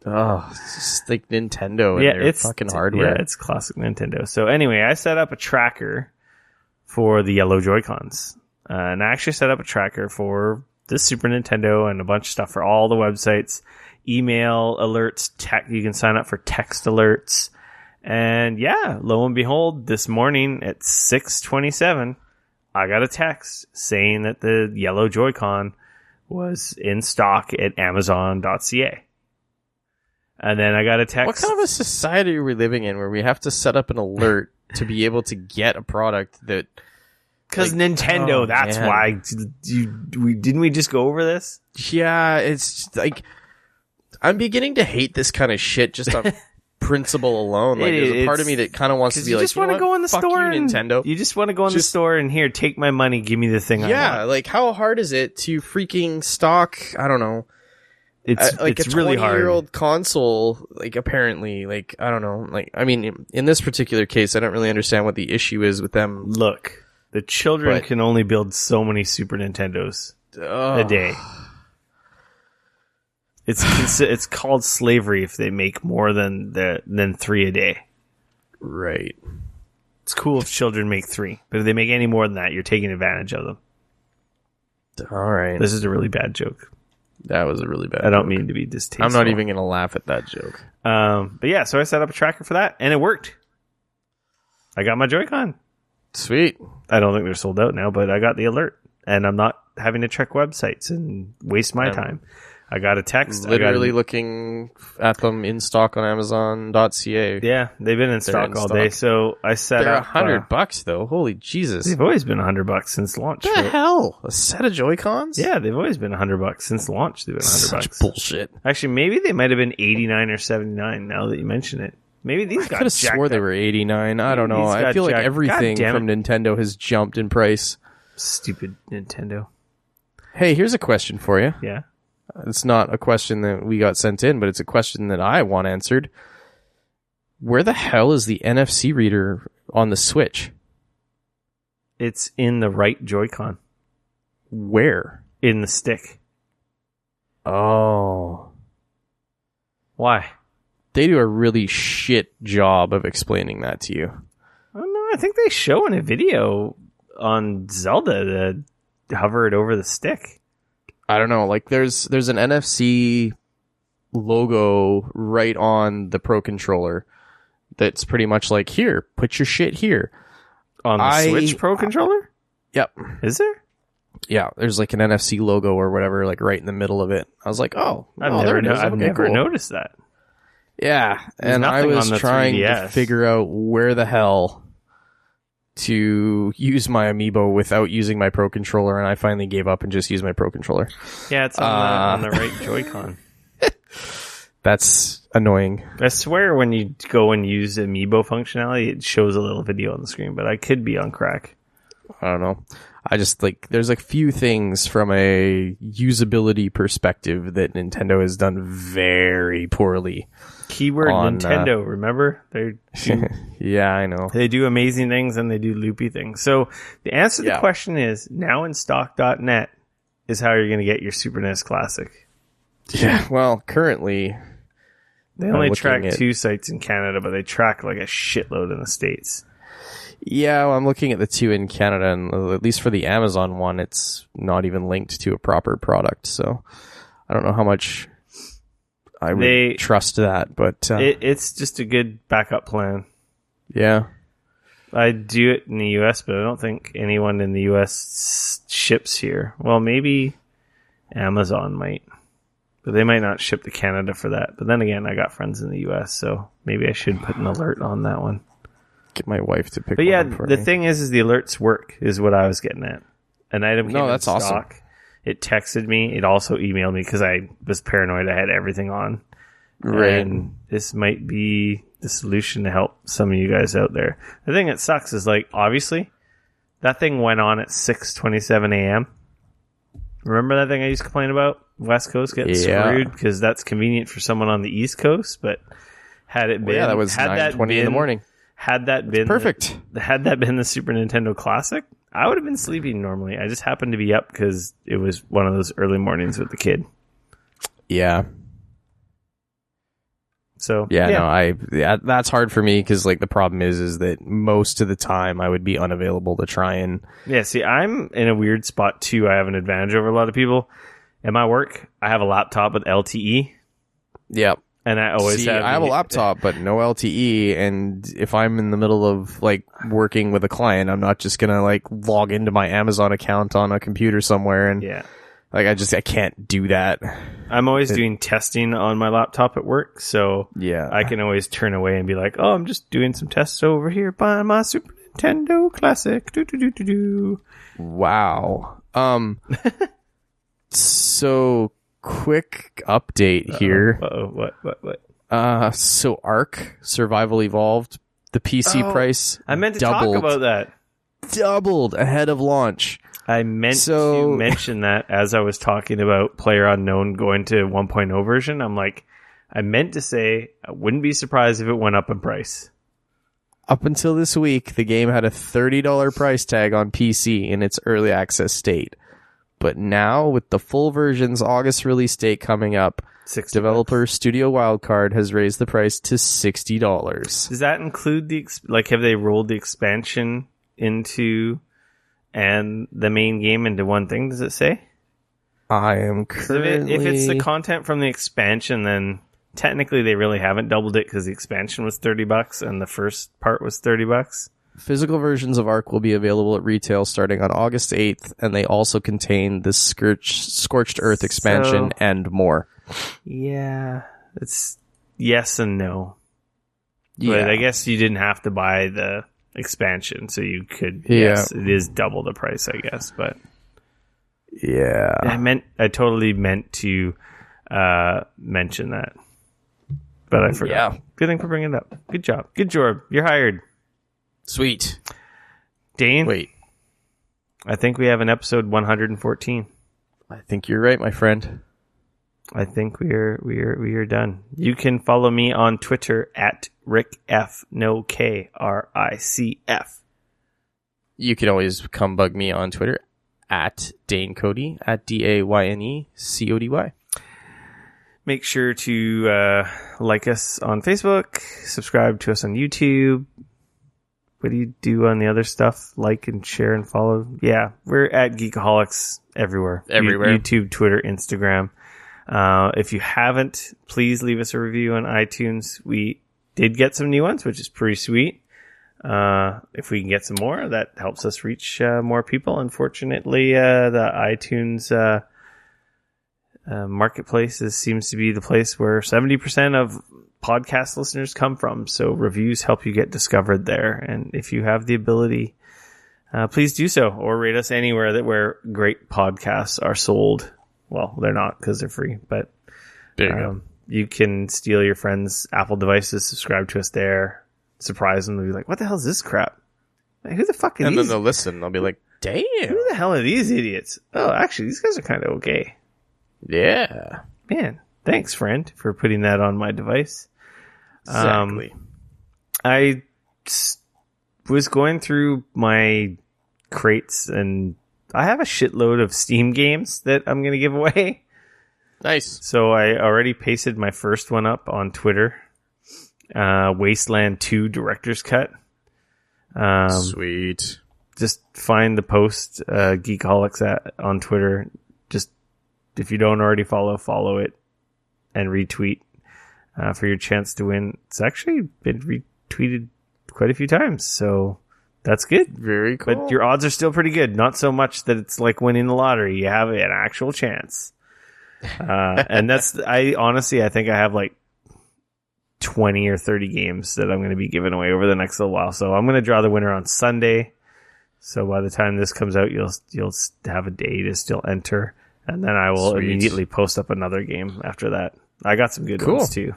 Oh, it's just like Nintendo and their fucking hardware. Yeah, it's classic Nintendo. So anyway, I set up a tracker for the yellow Joy-Cons. And I actually set up a tracker for the Super Nintendo and a bunch of stuff for all the websites. Email alerts, you can sign up for text alerts. And yeah, lo and behold, this morning at 6:27, I got a text saying that the yellow Joy-Con was in stock at Amazon.ca. And then I got a text. What kind of a society are we living in where we have to set up an alert to be able to get a product that... Because like, Nintendo, that's man. Why. Didn't we just go over this? Yeah, it's like... I'm beginning to hate this kind of shit just on principle alone. Like, there's a part of me that kind of wants to be like, just want to go in the store you, Nintendo. You just want to go in the store and here, take my money, give me the thing I want. Yeah, like how hard is it to freaking stock, I don't know, like it's a really 20-year-old console, like apparently, like, I don't know, like, I mean, in this particular case, I don't really understand what the issue is with them. Look, the children can only build so many Super Nintendos a day. It's called slavery if they make more than 3 a day. Right. It's cool if children make 3, but if they make any more than that, you're taking advantage of them. All right. This is a really bad joke. That was a really bad I don't joke. mean to be distasteful. I'm not even going to laugh at that joke. But yeah, so I set up a tracker for that, and it worked. I got my Joy-Con. Sweet. I don't think they're sold out now, but I got the alert, and I'm not having to check websites and waste my time. I got a text. Literally looking at them in stock on Amazon.ca. Yeah, they've been in stock all day. So I set They're up. $100 though. Holy Jesus! They've always been $100 since launch. What the hell? A set of Joy-Cons? Yeah, they've always been $100 since launch. They've been $100. Such bullshit. Actually, maybe they might have been 89 or 79. Now that you mention it, maybe these I got. could have swore they were 89. I don't know. I feel like everything from Nintendo has jumped in price. Stupid Nintendo. Hey, here's a question for you. Yeah. It's not a question that we got sent in, but it's a question that I want answered. Where the hell is the NFC reader on the Switch? It's in the right Joy-Con. Where? In the stick. Oh. Why? They do a really shit job of explaining that to you. Oh, no, I think they show in a video on Zelda to hover it over the stick. I don't know, like there's an NFC logo right on the Pro Controller that's pretty much like, here, put your shit here. On the Switch Pro Controller? Yep. Is there? Yeah, there's like an NFC logo or whatever, like right in the middle of it. I was like, I've never noticed that. Yeah, and I was trying to figure out where the hell to use my Amiibo without using my Pro Controller, and I finally gave up and just used my Pro Controller. Yeah, it's on the right Joy-Con. That's annoying. I swear when you go and use Amiibo functionality, it shows a little video on the screen, but I could be on crack. I don't know. I just there's a few things from a usability perspective that Nintendo has done very poorly. Keyword Nintendo, remember? Yeah, I know. They do amazing things and they do loopy things. So the answer to the question is nowinstock.net is how you're going to get your Super NES Classic. Yeah, well, currently they only track 2 sites in Canada, but they track like a shitload in the States. Yeah, well, I'm looking at the 2 in Canada, and at least for the Amazon one, it's not even linked to a proper product. So I don't know how much I would trust that, but it's just a good backup plan. Yeah. I do it in the US, but I don't think anyone in the US ships here. Well, maybe Amazon might. But they might not ship to Canada for that. But then again, I got friends in the US, so maybe I should put an alert on that one. Get my wife to pick But one yeah, up for the me. thing is the alerts work, is what I was getting at. An item came in that's stock. awesome. It texted me. It also emailed me because I was paranoid. I had everything on. Right. And this might be the solution to help some of you guys out there. The thing that sucks is, like, obviously, that thing went on at 6:27 a.m. Remember that thing I used to complain about? West Coast getting screwed because that's convenient for someone on the East Coast, but had it been... that was 9:20 in the morning. Had that been... Perfect. Had that been the Super Nintendo Classic, I would have been sleeping normally. I just happened to be up because it was one of those early mornings with the kid. Yeah. So that's hard for me because, like, the problem is that most of the time I would be unavailable to try and... Yeah, see, I'm in a weird spot too. I have an advantage over a lot of people. In my work, I have a laptop with LTE. Yep. And I always I have a laptop, but no LTE. And if I'm in the middle of, like, working with a client, I'm not just gonna, like, log into my Amazon account on a computer somewhere and like, I can't do that. I'm always doing testing on my laptop at work, so yeah, I can always turn away and be like, "Oh, I'm just doing some tests over here by my Super Nintendo Classic." Wow. So quick update here. What? So Ark Survival Evolved, the PC price I meant to doubled, talk about that. Doubled ahead of launch. I meant to mention that as I was talking about PlayerUnknown going to 1.0 version. I'm like, I meant to say I wouldn't be surprised if it went up in price. Up until this week, the game had a $30 price tag on PC in its early access state. But now, with the full version's August release date coming up, developer Studio Wildcard has raised the price to $60. Does that include have they rolled the expansion into and the main game into one thing? Does it say? I am currently... If it's the content from the expansion, then technically they really haven't doubled it because the expansion was $30 and the first part was $30. Physical versions of Ark will be available at retail starting on August 8th, and they also contain the Scorched Earth expansion and more. Yeah, it's yes and no. Yeah. But I guess you didn't have to buy the expansion, so you could. Yes, it is double the price, I guess. But yeah, I totally meant to mention that, but I forgot. Yeah. Good thing for bringing it up. Good job. Good job. You're hired. Sweet. Dane? Wait. I think we have an episode 114. I think you're right, my friend. I think we are done. You can follow me on Twitter at RickF, no KRICF. You can always come bug me on Twitter at Dane Cody, at DAYNECODY. Make sure to like us on Facebook, subscribe to us on YouTube. What do you do on the other stuff? Like and share and follow. Yeah, we're at Geekoholics everywhere. YouTube, Twitter, Instagram. If you haven't, please leave us a review on iTunes. We did get some new ones, which is pretty sweet. If we can get some more, that helps us reach more people. Unfortunately, the iTunes marketplace seems to be the place where 70% of podcast listeners come from. So reviews help you get discovered there. And if you have the ability, please do so, or rate us anywhere where great podcasts are sold. Well, they're not because they're free, but you can steal your friends' Apple devices, subscribe to us there, surprise them. They'll be like, what the hell is this crap? Like, who the fuck are these? And then they'll listen. They'll be like, damn. Who the hell are these idiots? Oh, actually, these guys are kind of okay. Yeah. Man, thanks, friend, for putting that on my device. Exactly. I was going through my crates, and I have a shitload of Steam games that I'm going to give away. Nice. So I already pasted my first one up on Twitter. Wasteland 2 Director's Cut. Sweet. Just find the post, Geekoholics on Twitter. Just, if you don't already follow it and retweet for your chance to win. It's actually been retweeted quite a few times, so that's good. Very cool. But your odds are still pretty good. Not so much that it's like winning the lottery. You have an actual chance. And I honestly think I have like 20 or 30 games that I'm going to be giving away over the next little while. So I'm going to draw the winner on Sunday. So by the time this comes out, you'll have a day to still enter, and then I will immediately post up another game after that. I got some good ones too.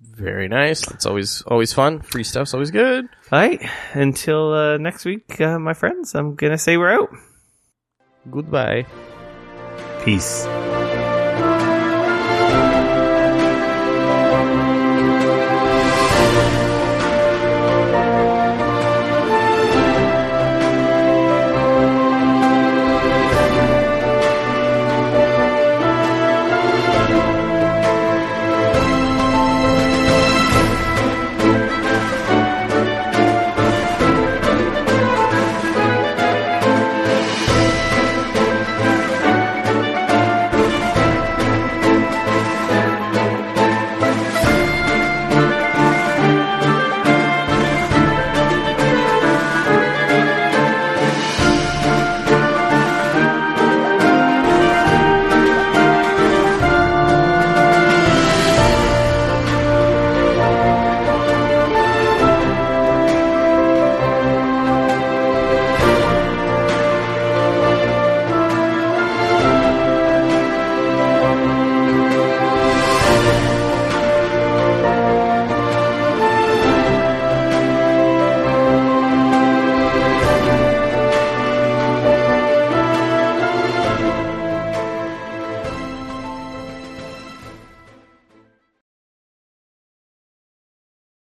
Very nice. That's always fun. Free stuff's always good. All right. Until next week, my friends, I'm going to say we're out. Goodbye. Peace.